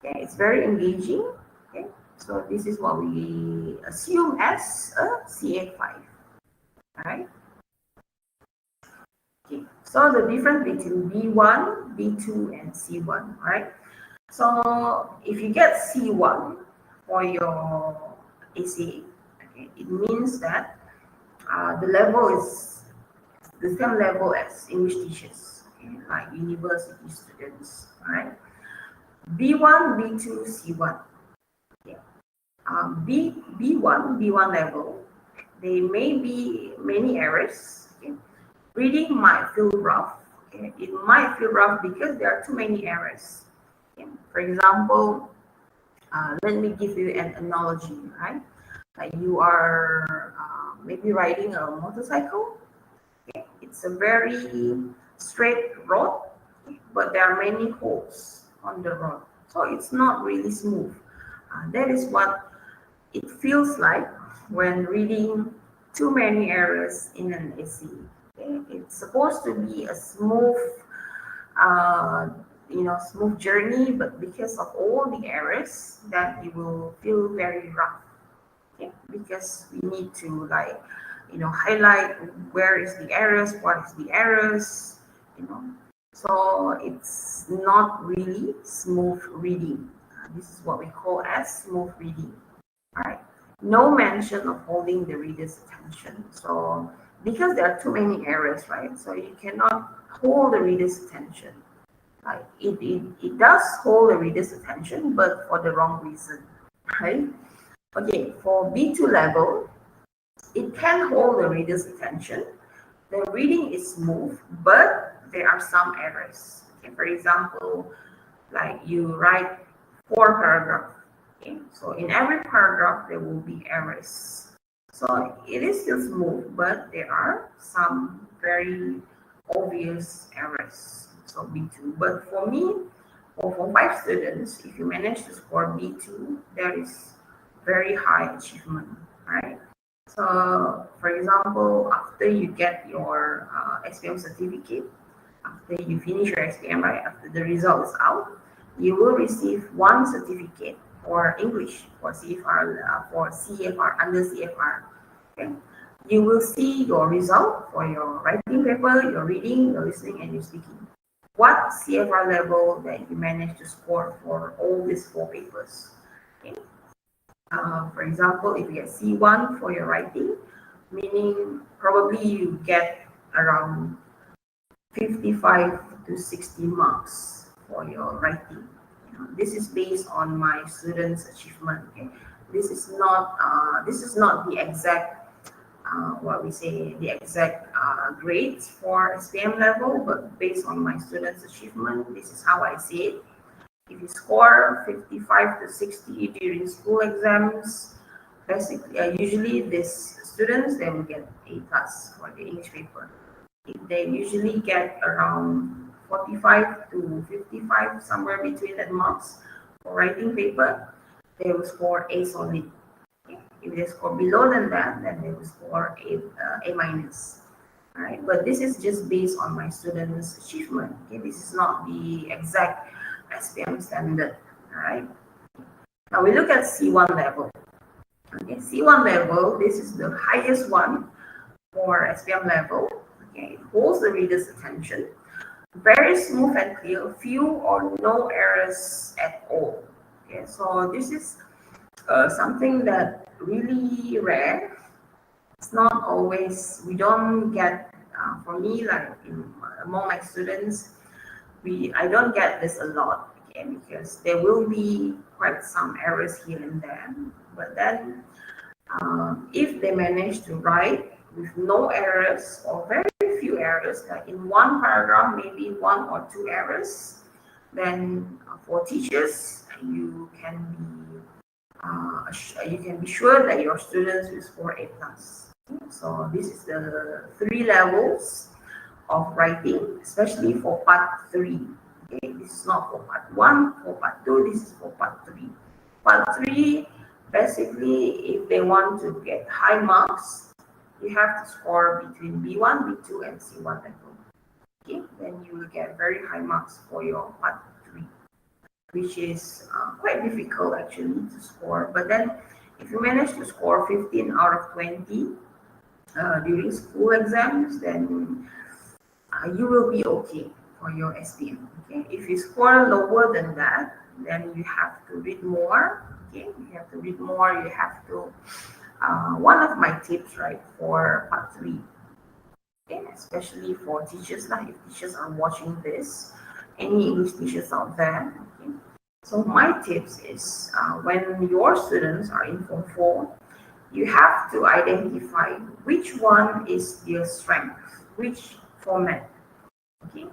Okay, it's very engaging. Okay, so this is what we assume as a CA5. All right. Okay, so the difference between B1, B2, and C1, right? So if you get C1 for your ACA, okay, it means that the level is the same level as English teachers, okay, like university students, right? B1, B2, C1. Okay. B1 level, there may be many errors. Okay. Reading might feel rough. Okay. It might feel rough because there are too many errors. Okay. For example, let me give you an analogy, right? Like you are maybe riding a motorcycle. Okay. It's a very straight road, but there are many holes on the road. So it's not really smooth. That is what it feels like when reading too many errors in an essay. Okay? It's supposed to be a smooth, uh, smooth journey, but because of all the errors, that you will feel very rough. Okay? Because we need to highlight where is the errors, what is the errors, So it's not really smooth reading. This is what we call as smooth reading. Right? No mention of holding the reader's attention. So because there are too many errors, right? So you cannot hold the reader's attention. Right? It does hold the reader's attention, but for the wrong reason. Right? Okay, for B2 level, it can hold the reader's attention. The reading is smooth, but there are some errors. Okay, for example, like you write 4 paragraphs. Okay, so in every paragraph there will be errors. So it is still smooth, but there are some very obvious errors. So B2. But for me, for 5 students, if you manage to score B2, that is very high achievement, right? So, for example, after you get your SPM certificate, after you finish your SPM, right, after the result is out, you will receive 1 certificate for English, for CFR, for CFR, under CFR. Okay. You will see your result for your writing paper, your reading, your listening, and your speaking. What CFR level that you managed to score for all these 4 papers. Okay. For example, if you get C1 for your writing, meaning probably you get around 55 to 60 marks for your writing. This is based on my students' achievement. Okay, this is not the exact the exact grades for SPM level, but based on my students' achievement, this is how I see it. If you score 55 to 60 during school exams, basically, usually these students, they will get A plus for the English paper. If they usually get around 45 to 55, somewhere between that marks for writing paper, they will score A solid. Okay. If they score below than that, then they will score A minus. All right, but this is just based on my students' achievement. Okay, this is not the exact SPM standard. All right. Now we look at C1 level. Okay, C1 level, this is the highest one for SPM level. Okay, it holds the reader's attention. Very smooth and clear, few or no errors at all. Okay, so this is something that really rare. It's not always, we don't get, for me, like among my students, I don't get this a lot, okay, because there will be quite some errors here and there. But then, if they manage to write with no errors or very few errors, like in 1 paragraph, maybe 1 or 2 errors, Then for teachers, you can be sure that your students will score A plus. So this is the 3 levels of writing, especially for part 3. Okay, this is not for part 1, for part 2, this is for part 3. Part 3, basically, if they want to get high marks, you have to score between B1, B2, and C1 level. Okay, then you will get very high marks for your part 3, which is quite difficult actually to score. But then if you manage to score 15 out of 20 during school exams, then you will be okay for your SPM. Okay, if you score lower than that, then you have to read more. Okay, you have to read more. You have to. One of my tips, right, for part 3, okay, especially for teachers, like if teachers are watching this, any English teachers out there. Okay, so my tips is when your students are in Form 4, you have to identify which one is their strength, which format. Okay,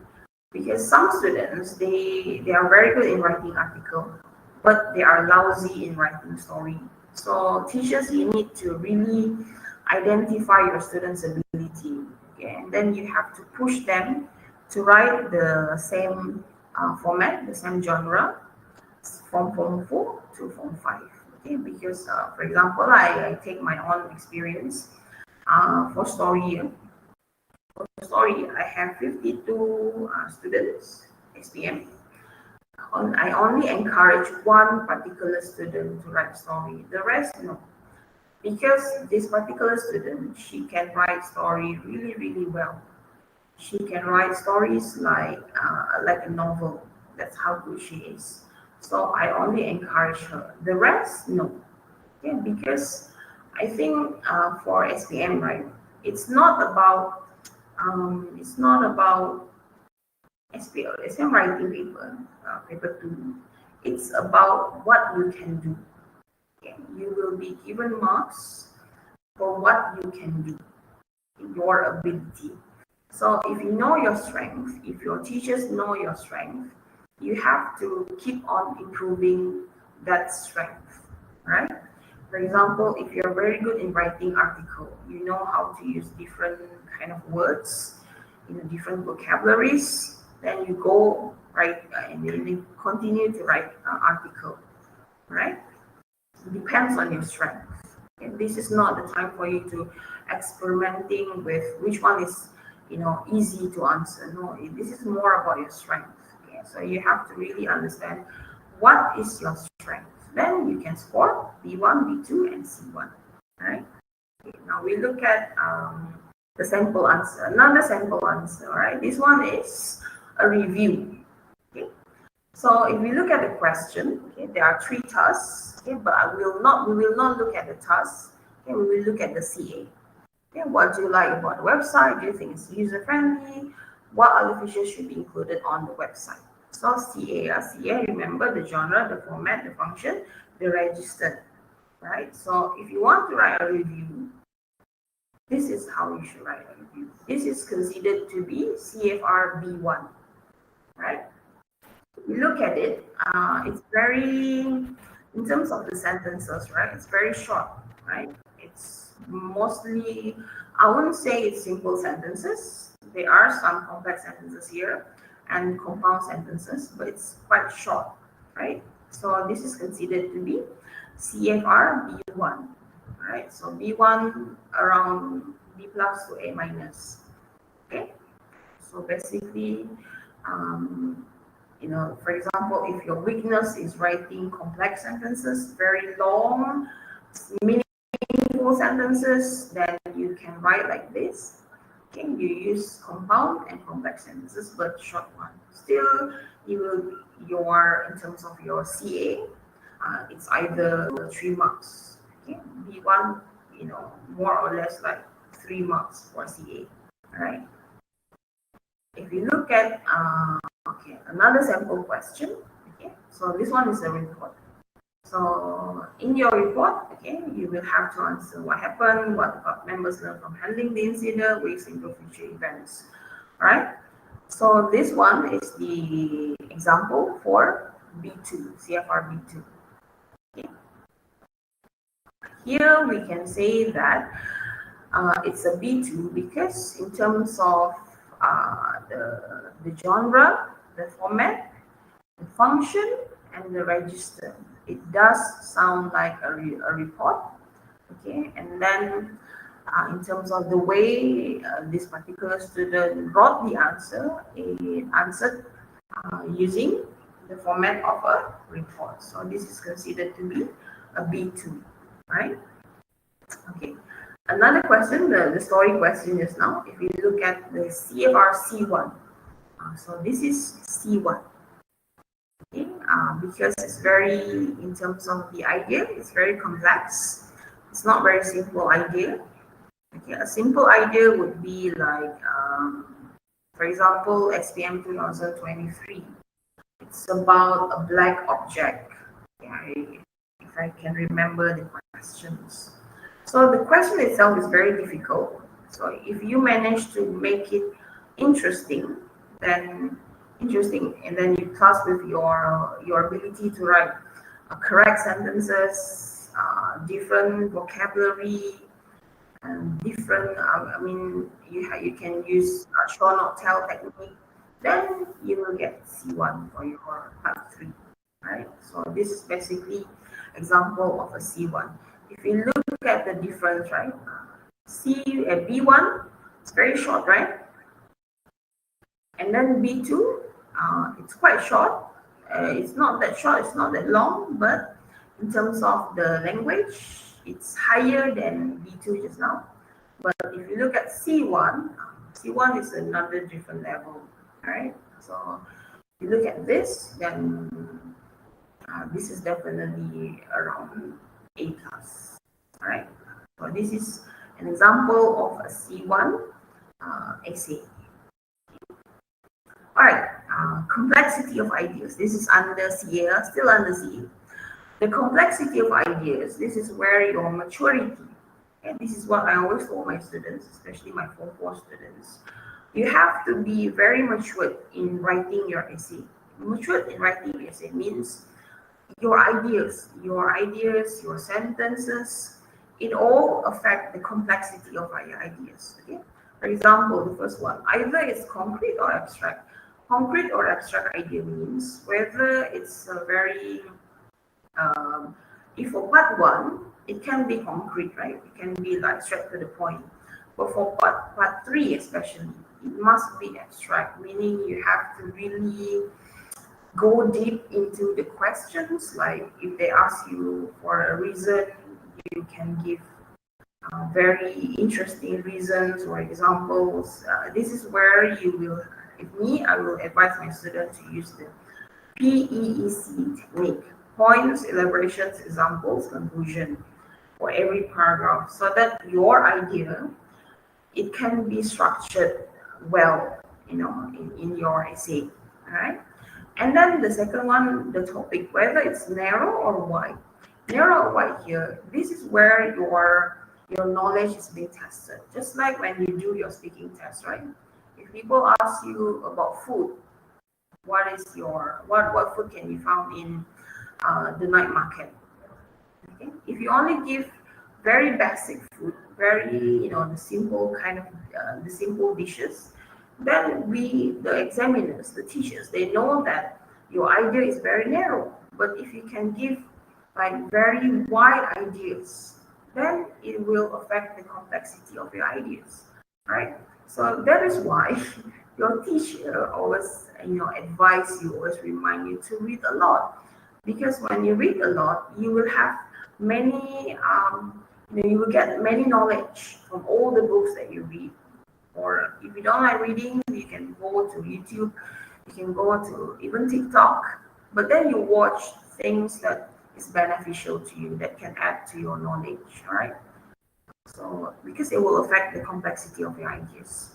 because some students they are very good in writing article, but they are lousy in writing story. So teachers, you need to really identify your students' ability, okay? And then you have to push them to write the same format, the same genre, from Form 4 to Form 5. Okay, because for example, I take my own experience for story. Sorry, I have 52 students, SPM. I only encourage one particular student to write story. The rest, no. Because this particular student, she can write story really, really well. She can write stories like a novel. That's how good she is. So I only encourage her. The rest, no. Yeah, because I think for SPM, right, it's not about SPM writing paper, paper 2. It's about what you can do. Okay? You will be given marks for what you can do, your ability. So if you know your strength, if your teachers know your strength, you have to keep on improving that strength, right? For example, if you're very good in writing article, you know how to use different kind of words, different vocabularies, then you go write and then you continue to write article, right? It depends on your strength. And this is not the time for you to experimenting with which one is easy to answer. No, this is more about your strength. Okay? So you have to really understand what is your strength. Then you can score B1, B2, and C1. Right? Okay, now we look at the sample answer. Another sample answer. All right. This one is a review. Okay. So if we look at the question, okay, there are 3 tasks. Okay, but we will not look at the tasks. Okay, we will look at the CA. Okay, what do you like about the website? Do you think it's user friendly? What other features should be included on the website? So CA, remember the genre, the format, the function, the registered, right? So if you want to write a review, this is how you should write a review. This is considered to be CFR B1, right? We look at it, it's very, in terms of the sentences, right? It's very short, right? It's mostly, I wouldn't say it's simple sentences. There are some complex sentences here and compound sentences, but it's quite short, right? So this is considered to be CFR B1, right? So B1 around B plus to A minus, okay? So basically, for example, if your weakness is writing complex sentences, very long, meaningful sentences, then you can write like this. Okay, you use compound and complex sentences, but short one. Still, in terms of your CA, it's either 3 marks. Okay, B1, more or less like 3 marks for CA. All right. If you look at another sample question, okay, so this one is a report. So in your report, okay, you will have to answer what happened, what the members learned from handling the incident, ways to improve future events, right? So this one is the example for B2, CFR B2. Okay. Here we can say that it's a B2 because in terms of the genre, the format, the function, and the register, it does sound like a report. Okay, and then in terms of the way this particular student wrote the answer, it answered using the format of a report. So this is considered to be a B2, right? Okay. Another question, the story question is now, if you look at the CFR C1, so this is C1. Okay, because it's very, in terms of the idea, it's very complex. It's not very simple idea. Okay, a simple idea would be like, for example, SPM 2023. It's about a black object. Okay, if I can remember the questions. So the question itself is very difficult. So if you manage to make it interesting, and then you plus with your ability to write correct sentences, different vocabulary, and different. I mean, you can use show not tell technique. Then you will get C1 for your part 3, right? So this is basically example of a C1. If you look at the difference, right? B1, it's very short, right? And then B2, it's quite short. It's not that short, it's not that long, but in terms of the language, it's higher than B2 just now. But if you look at C1, C1 is another different level, right? So if you look at this, then this is definitely around A plus, all right? So this is an example of a C1 essay. All right, complexity of ideas. This is under CA, still under CA. The complexity of ideas, this is where your maturity, and this is what I always told my students, especially my Form 4 students. You have to be very matured in writing your essay. Matured in writing your essay means your ideas, your sentences, it all affect the complexity of your ideas. Okay. For example, the first one, either it's concrete or abstract. Concrete or abstract idea means whether it's a very, if for part 1, it can be concrete, right? It can be like straight to the point. But for part 3 especially, it must be abstract, meaning you have to really go deep into the questions. Like if they ask you for a reason, you can give very interesting reasons or examples. This is where you will, I will advise my students to use the PEEC technique: points, elaborations, examples, conclusion, for every paragraph, so that your idea, it can be structured well, in your essay. All right. And then the second one, the topic, whether it's narrow or wide. Narrow or wide here, this is where your knowledge is being tested. Just like when you do your speaking test, right? If people ask you about food, what food can be found in the night market? Okay? If you only give very basic food, very, the simple kind of the simple dishes, then the examiners, the teachers, they know that your idea is very narrow. But if you can give like very wide ideas, then it will affect the complexity of your ideas, right? So that is why your teacher always, advise you, always remind you to read a lot, because when you read a lot, you will have many, you will get many knowledge from all the books that you read. Or if you don't like reading, you can go to YouTube, you can go to even TikTok, but then you watch things that is beneficial to you, that can add to your knowledge, all right? So, because it will affect the complexity of your ideas.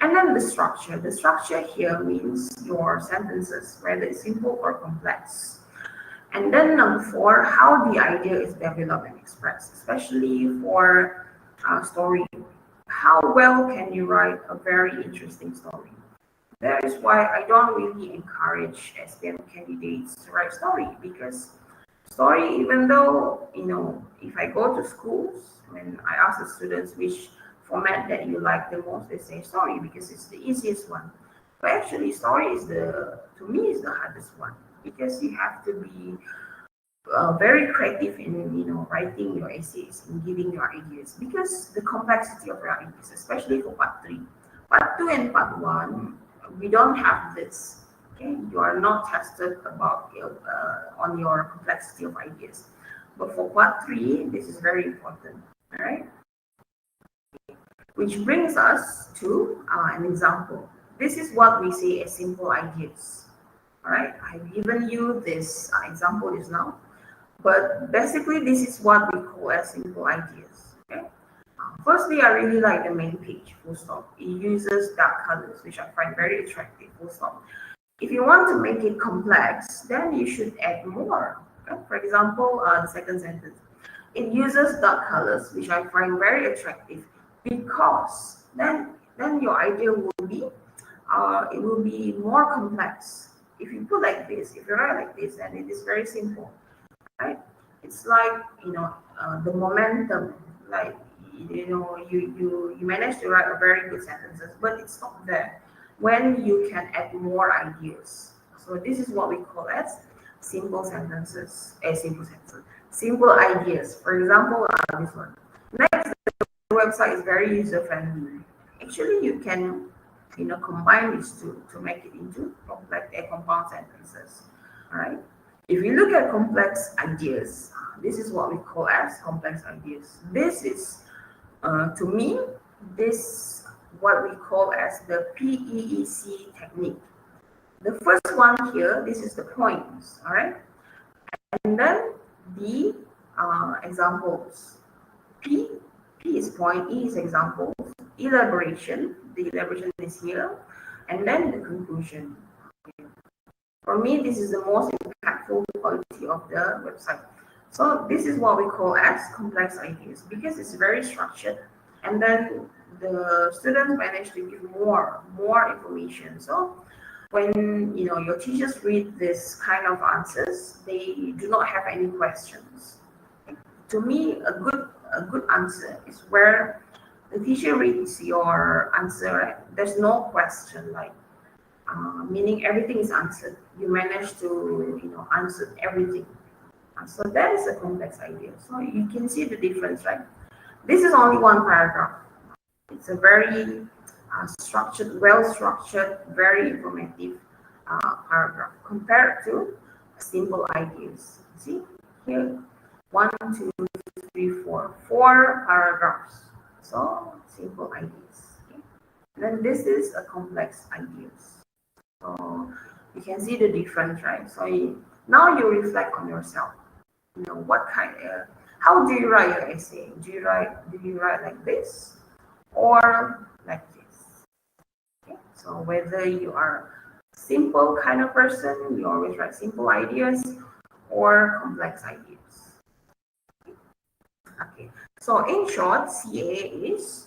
And then the structure. The structure here means your sentences, whether it's simple or complex. And then number 4, how the idea is developed and expressed, especially for story. How well can you write a very interesting story? That is why I don't really encourage SPM candidates to write story, because story, even though, if I go to schools, when I ask the students which format that you like the most, they say story because it's the easiest one. But actually, story to me, is the hardest one, because you have to be very creative in writing your essays and giving your ideas, because the complexity of your ideas, especially for part 3, part 2 and part 1, we don't have this. Okay, you are not tested about on your complexity of ideas, but for part 3 this is very important. All right, which brings us to an example. This is what we say as simple ideas. All right, I've given you this example just now. But basically, this is what we call as simple ideas. Okay. Firstly, I really like the main page, full stop. It uses dark colors, which I find very attractive, full stop. If you want to make it complex, then you should add more. Okay? For example, the second sentence. It uses dark colors, which I find very attractive, because then your idea will be it will be more complex. If you put like this, if you write like this, then it is very simple. Right? It's like the momentum. Like you manage to write a very good sentences, but it's not there when you can add more ideas. So this is what we call as simple sentences. Simple ideas. For example, this one. Next, the website is very user friendly. Actually, you can combine these two to make it into complex compound sentences. All right. If you look at complex ideas, this is what we call as complex ideas. This is, to me, this what we call as the PEEC technique. The first one here, this is the points, all right? And then the examples. P is point, E is examples, elaboration, the elaboration is here, and then the conclusion. For me, this is the most impactful quality of the website. So this is what we call as complex ideas, because it's very structured, and then the students manage to give more information. So when your teachers read this kind of answers, they do not have any questions. To me, a good answer is where the teacher reads your answer, right? There's no question, like meaning everything is answered. You manage to answer everything. So that is a complex idea. So you can see the difference, right? This is only one paragraph. It's a very structured, well-structured, very informative paragraph compared to simple ideas. See here, 1, 2, 3, 4 paragraphs. So simple ideas. Okay? Then this is a complex ideas. So you can see the difference, right? So now you reflect on yourself. What kind of, how do you write your essay? Do you write like this or like this? Okay? So whether you are simple kind of person, you always write simple ideas, or complex ideas. Okay. So in short, CA is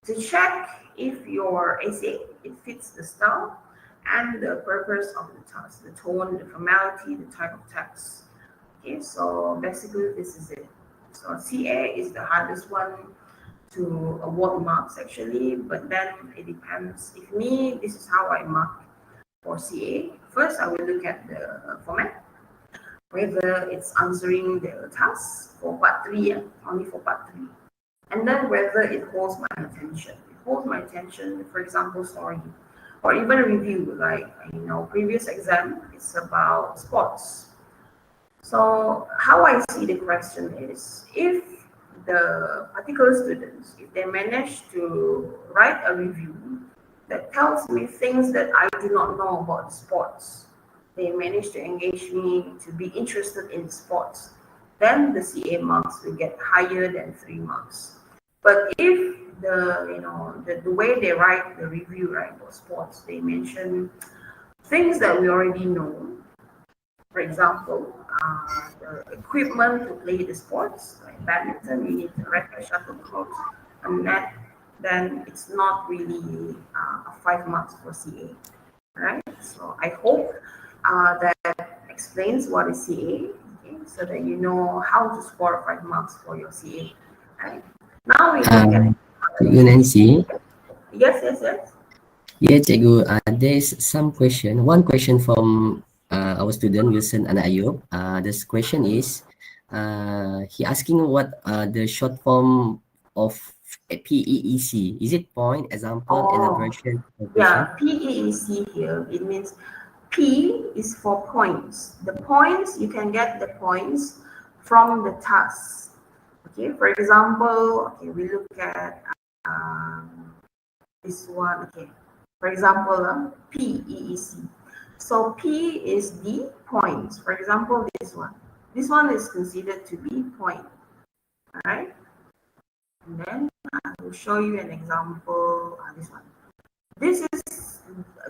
to check if your essay it fits the style and the purpose of the task, the tone, the formality, the type of text. Okay, so basically this is it. So CA is the hardest one to award marks actually, but then it depends. If me, this is how I mark for CA. First, I will look at the format, whether it's answering the task for part 3, only for part 3. And then whether it holds my attention. It holds my attention, for example, story, or even review, like previous exam, it's about sports. So how I see the question is, if the particular students, if they manage to write a review that tells me things that I do not know about sports, they manage to engage me to be interested in sports, then the CA marks will get higher than 3 marks. But if the way they write the review, right, for sports, they mention things that we already know. For example, the equipment to play the sports, like badminton, you need a racket, shuttlecock, and net. Then it's not really 5 marks for CA. Right? So I hope that explains what is CA, okay, so that you know how to score 5 marks for your CA. Right? Now we look at Cikgu Nancy. yes. Yeah, Cikgu, there's some question. One question from our student Wilson Anayub. This question is, he asking what the short form of PEEC. Is it point, example, Oh, elaboration, conclusion? yeah, PEEC here, it means P is for points. The points, you can get the points from the task. Okay, for example, okay, we look at this one. Okay, for example, PEEC. So P is the points. For example, this one. This one is considered to be point. All right, and then I will show you an example. This one.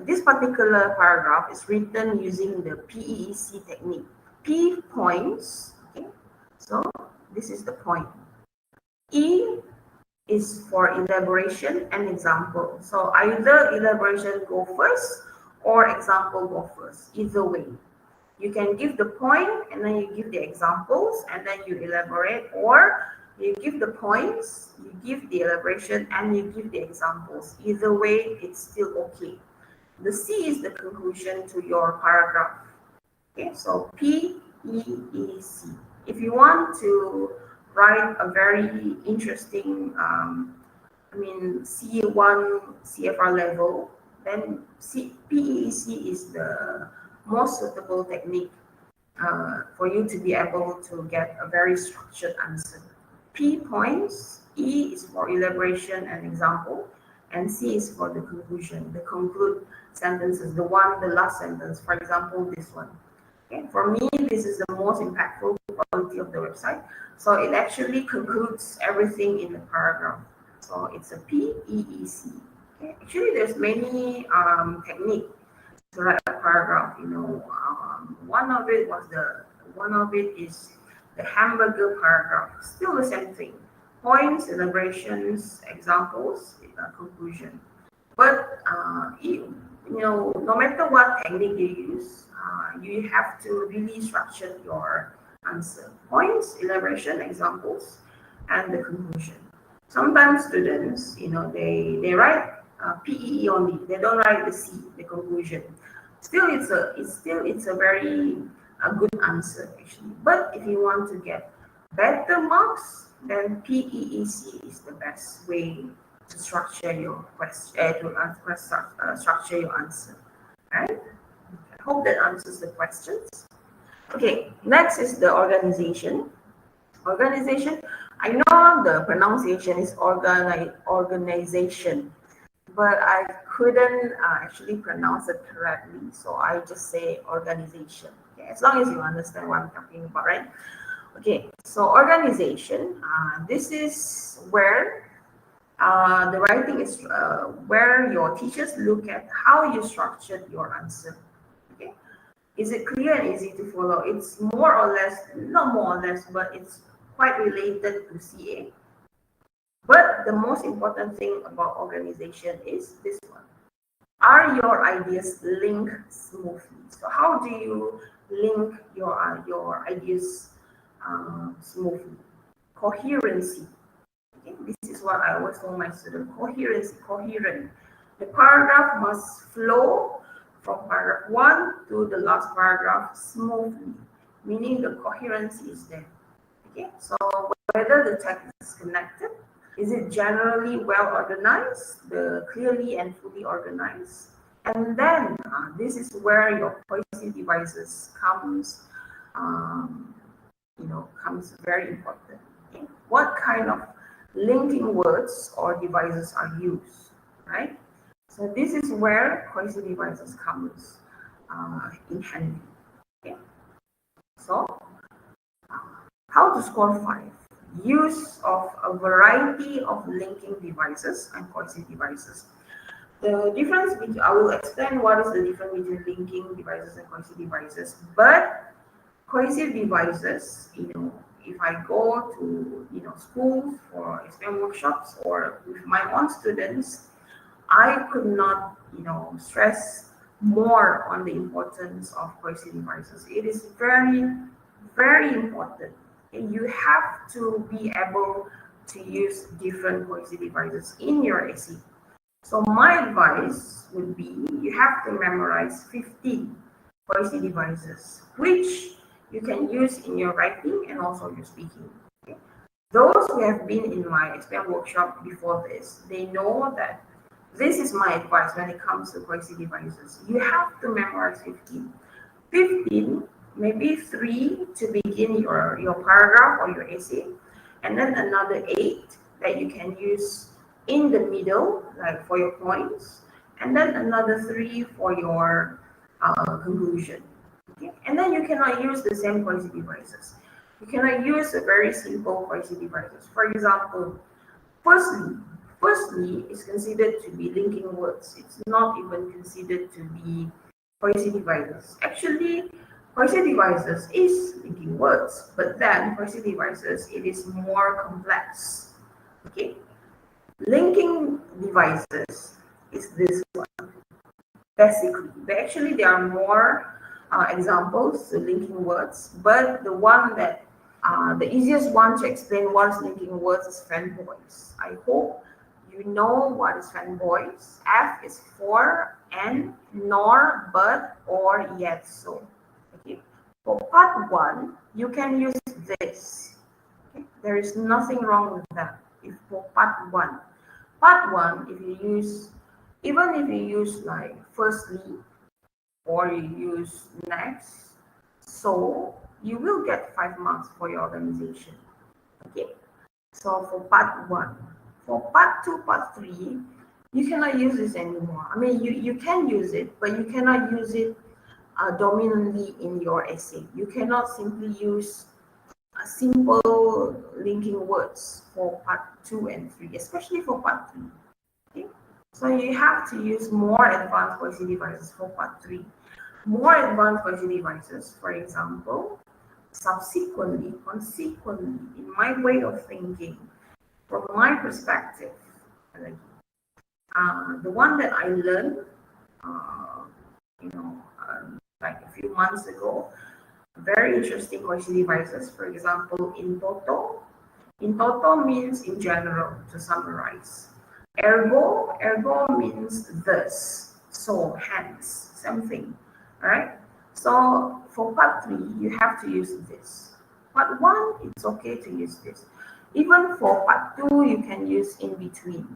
This particular paragraph is written using the PEEC technique. P points. Okay, so this is the point. E is for elaboration and example. So either elaboration go first or example go first. Either way, you can give the point and then you give the examples and then you elaborate, or you give the points, you give the elaboration and you give the examples. Either way, it's still okay. The C is the conclusion to your paragraph. Okay, so PEEC. If you want to write a very interesting, C1 CFR level, then PEEC is the most suitable technique for you to be able to get a very structured answer. P points, E is for elaboration and example, and C is for the conclusion, the conclude sentences, the last sentence. For example, this one. Okay, for me, this is the most impactful quality of the website. So it actually concludes everything in the paragraph. So it's a PEEC. Okay. Actually, there's many techniques to write a paragraph. One of it is the hamburger paragraph. Still the same thing: points, elaborations, examples, conclusion. But no matter what technique you use, you have to really structure your answer: points, elaboration, examples, and the conclusion. Sometimes students, they write PEE only. They don't write the C, the conclusion. Still, it's a very good answer actually. But if you want to get better marks, then PEEC is the best way to structure your question, structure your answer. Right? I hope that answers the questions. Okay, next is the organization. Organization. I know the pronunciation is organization, but I couldn't actually pronounce it correctly, so I just say organization. Okay, as long as you understand what I'm talking about, right? Okay, so organization. This is where the writing is where your teachers look at how you structured your answer. Okay, is it clear and easy to follow? It's more or less, not more or less, but it's quite related to CA. But the most important thing about organization is this one. Are your ideas linked smoothly? So how do you link your ideas smoothly? Coherency. Okay, this is what I always tell my students: coherency, coherent. The paragraph must flow from paragraph 1 to the last paragraph smoothly, meaning the coherency is there. Okay, so whether the text is connected, is it generally well organized, clearly and fully organized? And then this is where your cohesive devices comes very important. Okay? What kind of linking words or devices are used, right? So this is where cohesive devices comes in handy. Okay? So how to score 5? Use of a variety of linking devices and cohesive devices. The difference between, I will explain what is the difference between linking devices and cohesive devices. But cohesive devices, if I go to, school for SPM workshops or with my own students, I could not, stress more on the importance of voice devices. It is very, very important. You have to be able to use different voice devices in your AC. So my advice would be you have to memorize 15 voice devices, which you can use in your writing and also your speaking. Okay? Those who have been in my SPM workshop before this, they know that this is my advice when it comes to voice devices. You have to memorize 15. 15, maybe 3 to begin your paragraph or your essay, and then another 8 that you can use in the middle, like for your points, and then another 3 for your conclusion. Okay? And then you cannot use the same voice devices. You cannot use a very simple voice devices. For example, firstly is considered to be linking words. It's not even considered to be voice devices. Actually, voice devices is linking words, but then voice devices, it is more complex. Okay, linking devices is this one, basically. But actually, there are more examples to linking words, but the one that the easiest one to explain what is linking words is fanboys. I hope you know what is fanboys. F is for, and, nor, but, or, yet, so. Okay. For part 1, you can use this. Okay. There is nothing wrong with that. If for part 1, if you use, even if you use like firstly, or you use next, so you will get 5 marks for your organization. Okay, so for part 1. For part 2, part 3, you cannot use this anymore. I mean, you can use it, but you cannot use it dominantly in your essay. You cannot simply use simple linking words for part 2 and 3, especially for part 3. Okay? So you have to use more advanced voice devices for part 3. More advanced voice devices, for example, subsequently, consequently, in my way of thinking, from my perspective, the one that I learned, you know, like a few months ago, very interesting voice devices. For example, in toto. In toto means in general, to summarize. Ergo means this. So, hence, something. All right. So, for part 3, you have to use this. Part 1, it's okay to use this. Even for part 2, you can use in between.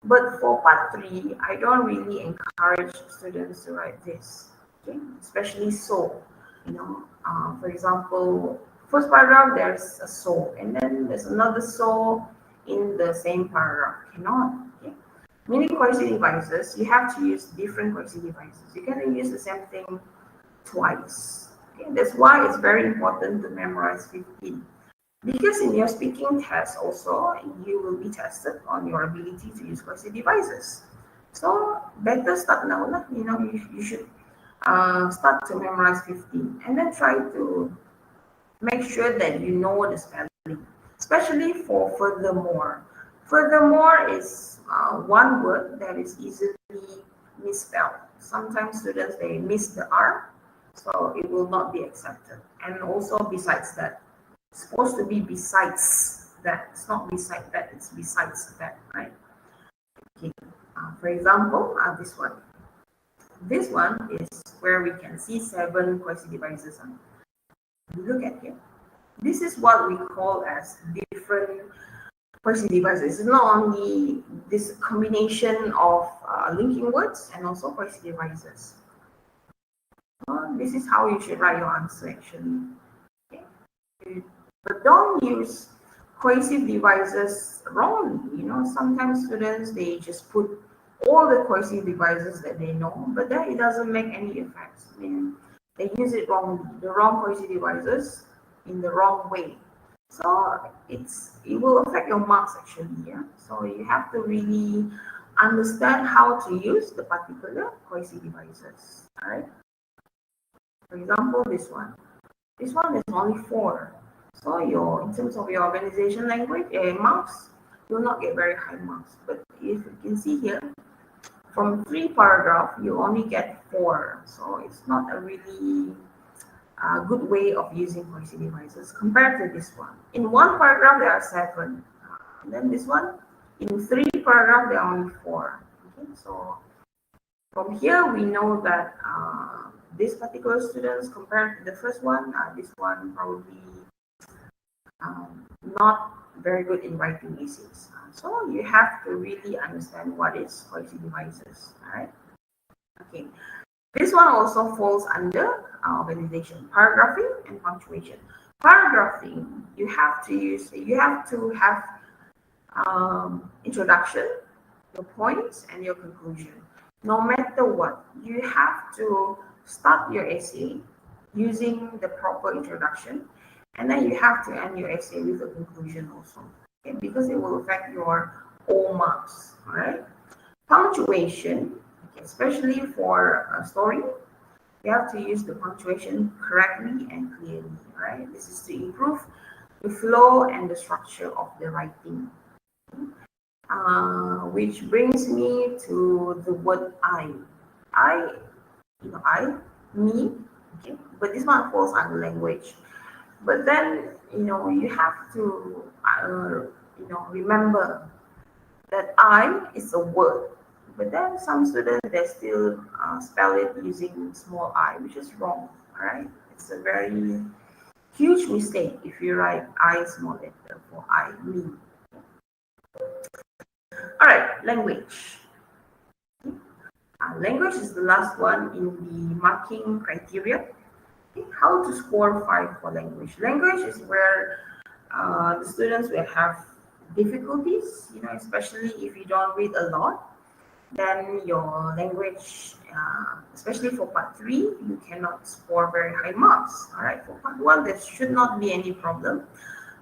But for part 3, I don't really encourage students to write this, okay? Especially so, for example, first paragraph there's a so, and then there's another so in the same paragraph. Cannot. Okay? Many coercive devices, you have to use different coercive devices. You cannot use the same thing twice. Okay? That's why it's very important to memorize 15. Because in your speaking test also, you will be tested on your ability to use coercive devices. So better start now. You should start to memorize 15 and then try to make sure that you know the spelling, especially for furthermore. Furthermore is one word that is easily misspelled. Sometimes students, they miss the R, so it will not be accepted. And also besides that, it's supposed to be besides that. It's not beside that, it's besides that, right? Okay. For example, this one. This one is where we can see 7 coercive devices. Look at here. This is what we call as different coercive devices. It's not only this combination of linking words and also coercive devices. This is how you should write your answer actually. Okay. But don't use coercive devices wrongly. Sometimes students, they just put all the coercive devices that they know, but then it doesn't make any effects. I mean, they use it wrongly, the wrong coercive devices in the wrong way. So it will affect your marks actually. Yeah. So you have to really understand how to use the particular coercive devices. All right. For example, this one. This one is only 4. So in terms of your organization language marks, you will not get very high marks. But if you can see here, from 3 paragraphs, you only get 4. So it's not a really good way of using voice devices compared to this one. In 1 paragraph, there are 7. And then this one, in 3 paragraphs, there are only 4. Okay, so from here, we know that this particular students compared to the first one, this one probably not very good in writing essays. So you have to really understand what is voice devices. All right. Okay. This one also falls under organization, paragraphing and punctuation. Paragraphing, you have to have introduction, your points, and your conclusion. No matter what, you have to start your essay using the proper introduction, and then you have to end your essay with a conclusion also, okay? Because it will affect your all marks. All right. Punctuation, okay, especially for a story, you have to use the punctuation correctly and clearly. Right. This is to improve the flow and the structure of the writing. Which brings me to the word I. I, me, okay, but this one falls under language. But then, you have to, remember that I is a word. But then some students, they still spell it using small I, which is wrong, all right? It's a very huge mistake if you write I small letter for I, me. All right, language. Language is the last one in the marking criteria. How to score 5 for language? Language is where the students will have difficulties, especially if you don't read a lot. Then your language, especially for part 3, you cannot score very high marks. All right, for part 1, there should not be any problem.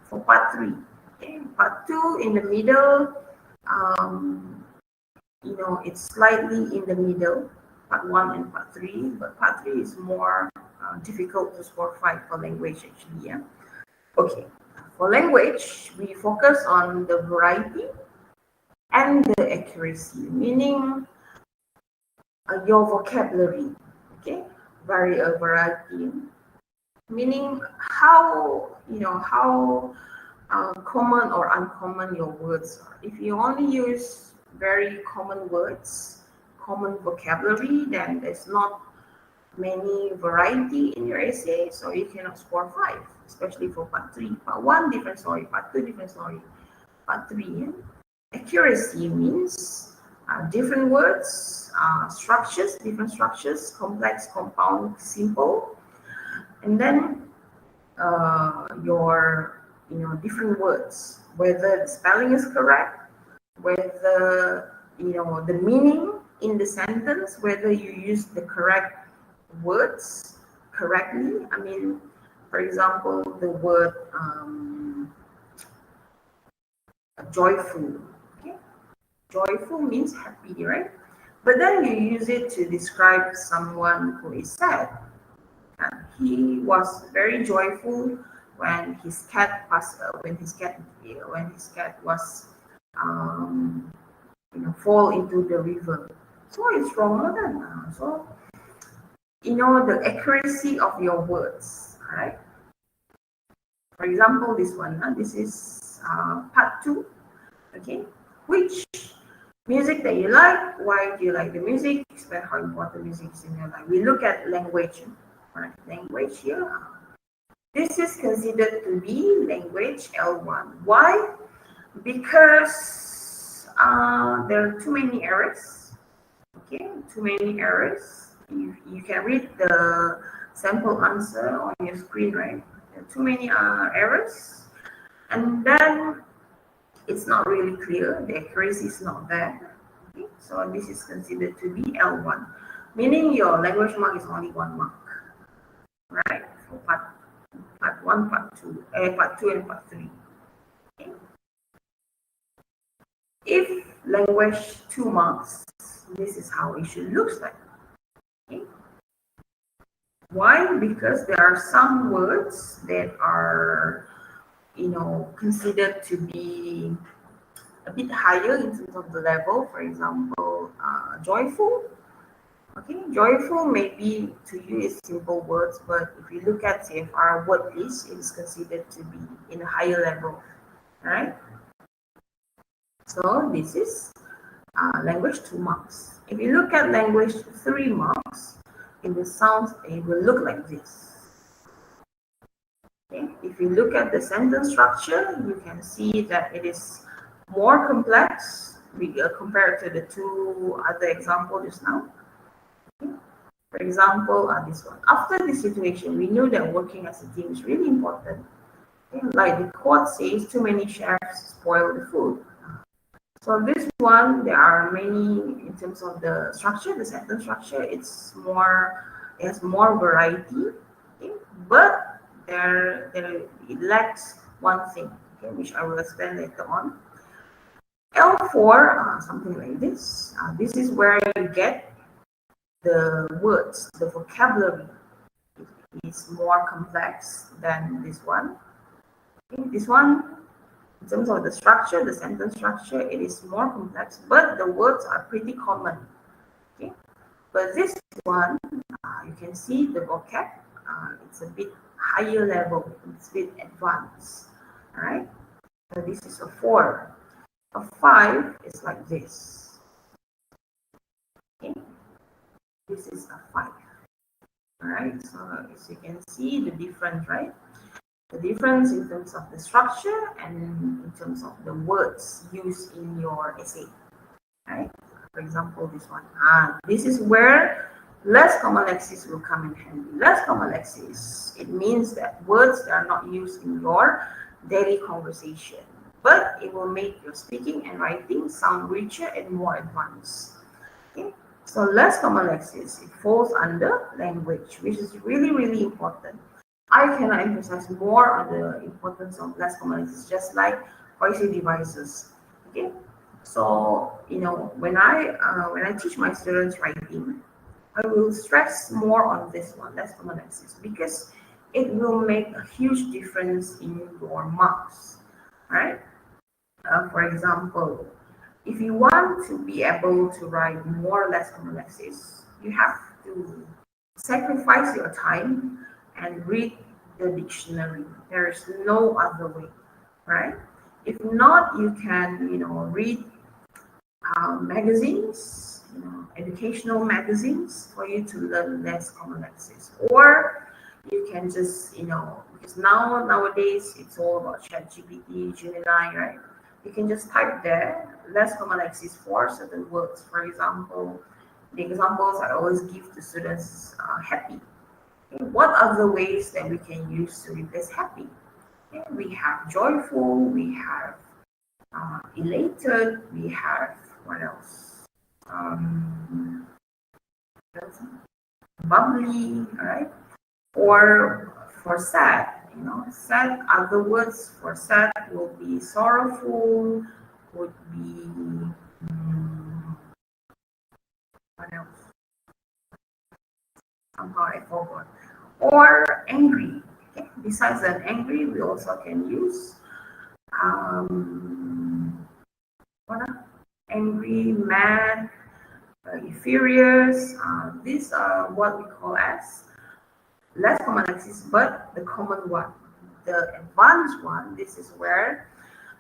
For part 3, okay, part 2 in the middle, it's slightly in the middle, part 1 and part 3, but part 3 is more difficult to score 5 for language actually, yeah. Okay, for language, we focus on the variety and the accuracy, meaning your vocabulary, okay, variety, meaning how common or uncommon your words are. If you only use very common words, common vocabulary, then there's not many variety in your essay, so you cannot score 5, especially for part 3. Part 1, different story. Part 2, different story. Part 3, yeah? Accuracy means different words, structures, different structures, complex, compound, simple, and then your different words, whether the spelling is correct, whether the meaning in the sentence, whether you use the correct words correctly. I mean, for example, the word joyful. Okay? Joyful means happy, right? But then you use it to describe someone who is sad. He was very joyful when his cat passed. When his cat was fall into the river. So it's wrong then. So the accuracy of your words, right? For example, this one. This is part 2. Okay, which music that you like? Why do you like the music? Explain how important music is in your life. We look at language. Right, language here. This is considered to be language L1. Why? Because there are too many errors. Okay, too many errors. You can read the sample answer on your screen, right? There are too many errors, and then it's not really clear. The accuracy is not there. Okay, so this is considered to be L1, meaning your language mark is only 1 mark. Right, for part 1, part 2, part 2 and part 3. Okay. If language 2 marks, this is how it should look like. Okay. Why? Because there are some words that are, considered to be a bit higher in terms of the level. For example, joyful. Okay, joyful maybe to you is simple words, but if you look at CFR word list, it is considered to be in a higher level. Right? So this is language 2 marks. If you look at language 3 marks, it will look like this. Okay. If you look at the sentence structure, you can see that it is more complex compared to the 2 other examples just now. Okay. For example, this one. After this situation, we knew that working as a team is really important. Okay. Like the quote says, too many chefs spoil the food. So this one, there are many in terms of the structure, the sentence structure. It has more variety, okay? But it lacks one thing, okay, which I will explain later on. L4, something like this. This is where you get the words, the vocabulary. It is more complex than this one. Okay, this one, in terms of the structure, the sentence structure, it is more complex, but the words are pretty common. Okay, but this one, you can see the vocab, it's a bit higher level, it's a bit advanced. All right, so this is a 4. A 5 is like this. Okay, this is a 5. All right, so as you can see the difference, right? The difference in terms of the structure and in terms of the words used in your essay, right? For example, this one. This is where less common lexis will come in handy. Less common lexis, it means that words that are not used in your daily conversation, but it will make your speaking and writing sound richer and more advanced. Okay? So less common lexis, it falls under language, which is really, really important. I cannot emphasize more on the importance of less common lexis, just like voicing devices. Okay, so when I teach my students writing, I will stress more on this one, less common lexis, because it will make a huge difference in your marks. Right? For example, if you want to be able to write more or less common lexis, you have to sacrifice your time and read the dictionary. There is no other way, right? If not, you can, read magazines, educational magazines for you to learn less common lexis. Or you can just, because nowadays it's all about ChatGPT, Gemini, right? You can just type there less common lexis for certain words. For example, the examples I always give to students are happy. Okay, what other ways that we can use to replace happy? Okay, we have joyful, we have elated, we have what else? Bubbly, right? Or for sad, sad, other words for sad will be sorrowful, would be what else? Somehow I forgot. Or angry. Okay. Besides that, angry, we also can use angry, mad, furious. These are what we call as less common lexis, but the common one. The advanced one, this is where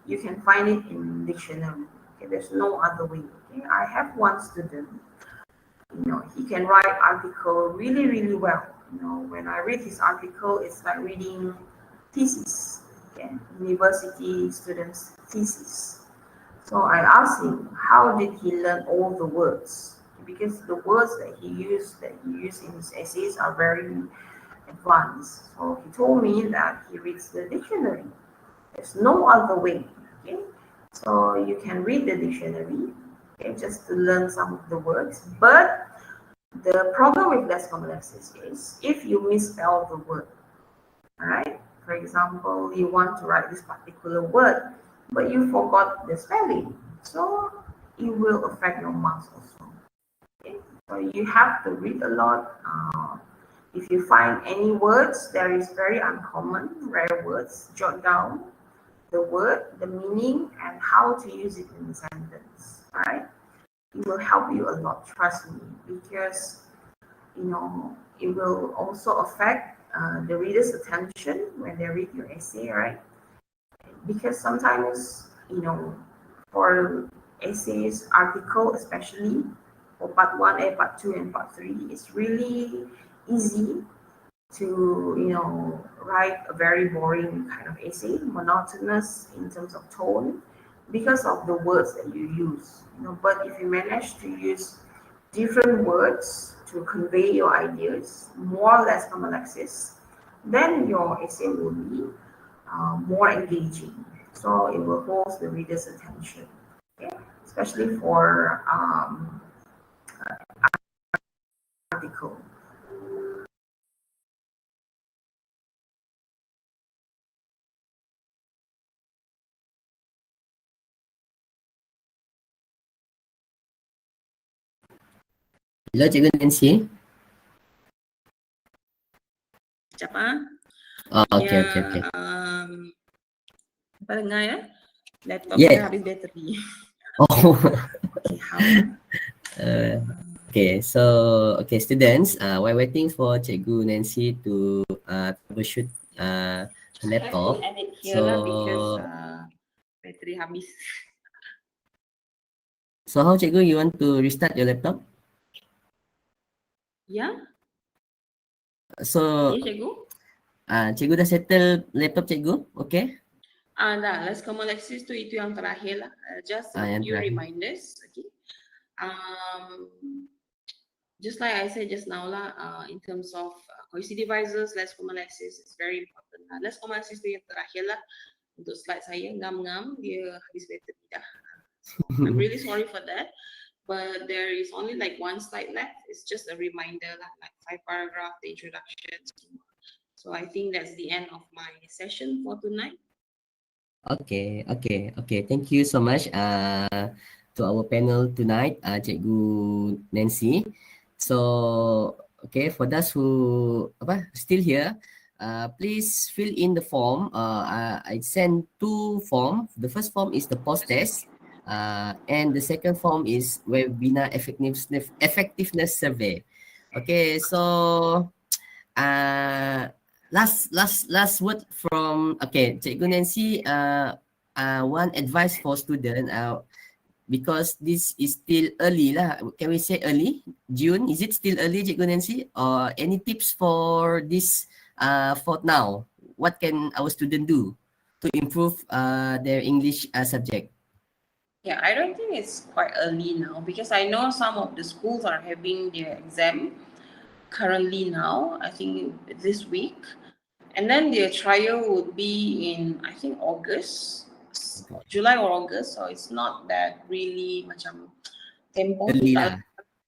you can find it in dictionary. Okay, there's no other way. Okay, I have one student. He can write article really, really well. When I read his article, it's like reading thesis. Okay, university students' thesis. So I asked him, how did he learn all the words? Because the words that he used in his essays are very advanced. So he told me that he reads the dictionary. There's no other way. Okay, so you can read the dictionary, okay, just to learn some of the words. But the problem with less common lexis is if you misspell the word. All right. For example, you want to write this particular word, but you forgot the spelling, so it will affect your marks also. Okay? So you have to read a lot. If you find any words that is very uncommon, rare words, jot down. the word, the meaning, and how to use it in the sentence, right? It will help you a lot, trust me, because it will also affect the reader's attention when they read your essay, right? Because sometimes, for essays, article especially, for part 1A, part 2, and part 3, it's really easy to, write a very boring kind of essay, monotonous in terms of tone, because of the words that you use. But if you manage to use different words to convey your ideas, more or less from Alexis, then your essay will be more engaging. So it will hold the reader's attention, okay? Especially for article. Hello, Cikgu Nancy. Sekejap ah. Oh, okay. Apa dengar ya? Laptop Yeah. saya habis bateri. Oh. Okay, how? Okay, students, we're waiting for Cikgu Nancy to troubleshoot the laptop. I have to edit here lah because bateri habis. So how, Cikgu, you want to restart your laptop? Ya, So, ya cikgu. Cikgu dah settle laptop Cikgu, okay? Dah, let's come Alexis tu itu yang terakhir lah. Just a Yang few terakhir. reminders, okay. Just like I said just now lah, in terms of cohesive devices, let's come Alexis is very important. Let's come Alexis tu yang terakhir lah. Untuk slide saya ngam-ngam dia habis bateri dah. So I'm really sorry for that. But there is only like one slide left. It's just a reminder, like 5 paragraph, the introduction. So I think that's the end of my session for tonight. Okay. Thank you so much to our panel tonight, Cikgu Nancy. So, okay, for those who still here, please fill in the form. I sent 2 forms. The first form is the post test. And the second form is webinar effectiveness survey. Okay, so last word from Cikgu Nancy. One advice for student. Because this is still early lah. Can we say early June? Is it still early, Cikgu Nancy? Or any tips for this for now? What can our student do to improve their English subject? Yeah, I don't think it's quite early now because I know some of the schools are having their exam currently now, I think this week. And then their trial would be in, I think, August, July or August. So it's not that really macam tempo. Early lah.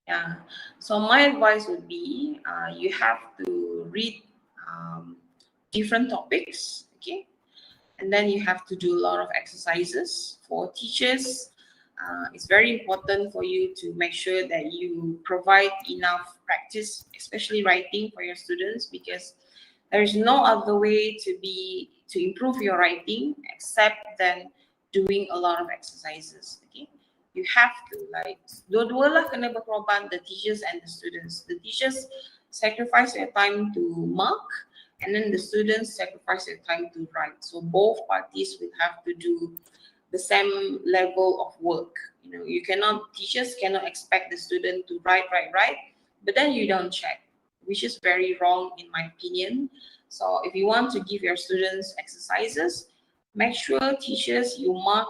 Yeah. So my advice would be you have to read different topics, okay? And then you have to do a lot of exercises. For teachers, it's very important for you to make sure that you provide enough practice, especially writing for your students, because there's no other way to improve your writing except then doing a lot of exercises. Okay, you have to dua-dua lah kena berkorban, the teachers and the students. The teachers sacrifice their time to mark, and then the students sacrifice their time to write. So both parties will have to do the same level of work. Teachers cannot expect the student to write, but then you don't check, which is very wrong in my opinion. So if you want to give your students exercises, make sure teachers, you mark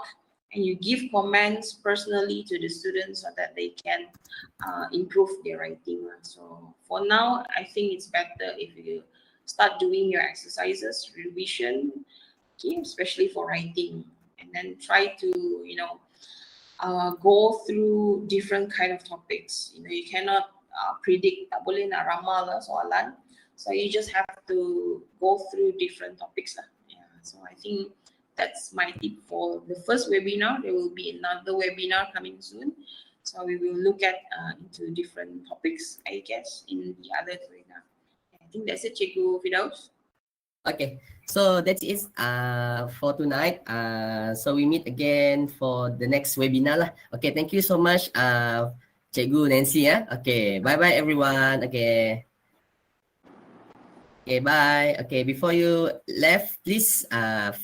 and you give comments personally to the students so that they can improve their writing. So for now, I think it's better if you start doing your exercises, revision, okay, especially for writing, and then try to go through different kind of topics. You cannot predict, tak boleh nak ramal lah soalan. So you just have to go through different topics lah. Yeah. So I think that's my tip for the first webinar. There will be another webinar coming soon. So we will look at into different topics, I guess, in the other webinar. I think that's it, Cikgu Firdaus. Okay, so that's it for tonight. So we meet again for the next webinar lah. Okay, thank you so much, Cikgu Nancy. Okay, bye bye everyone. Okay. Okay, bye. Okay, before you left, please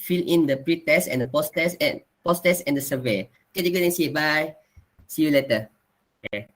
fill in the pre-test and the post-test and the survey. Okay, Cikgu Nancy, bye. See you later. Okay.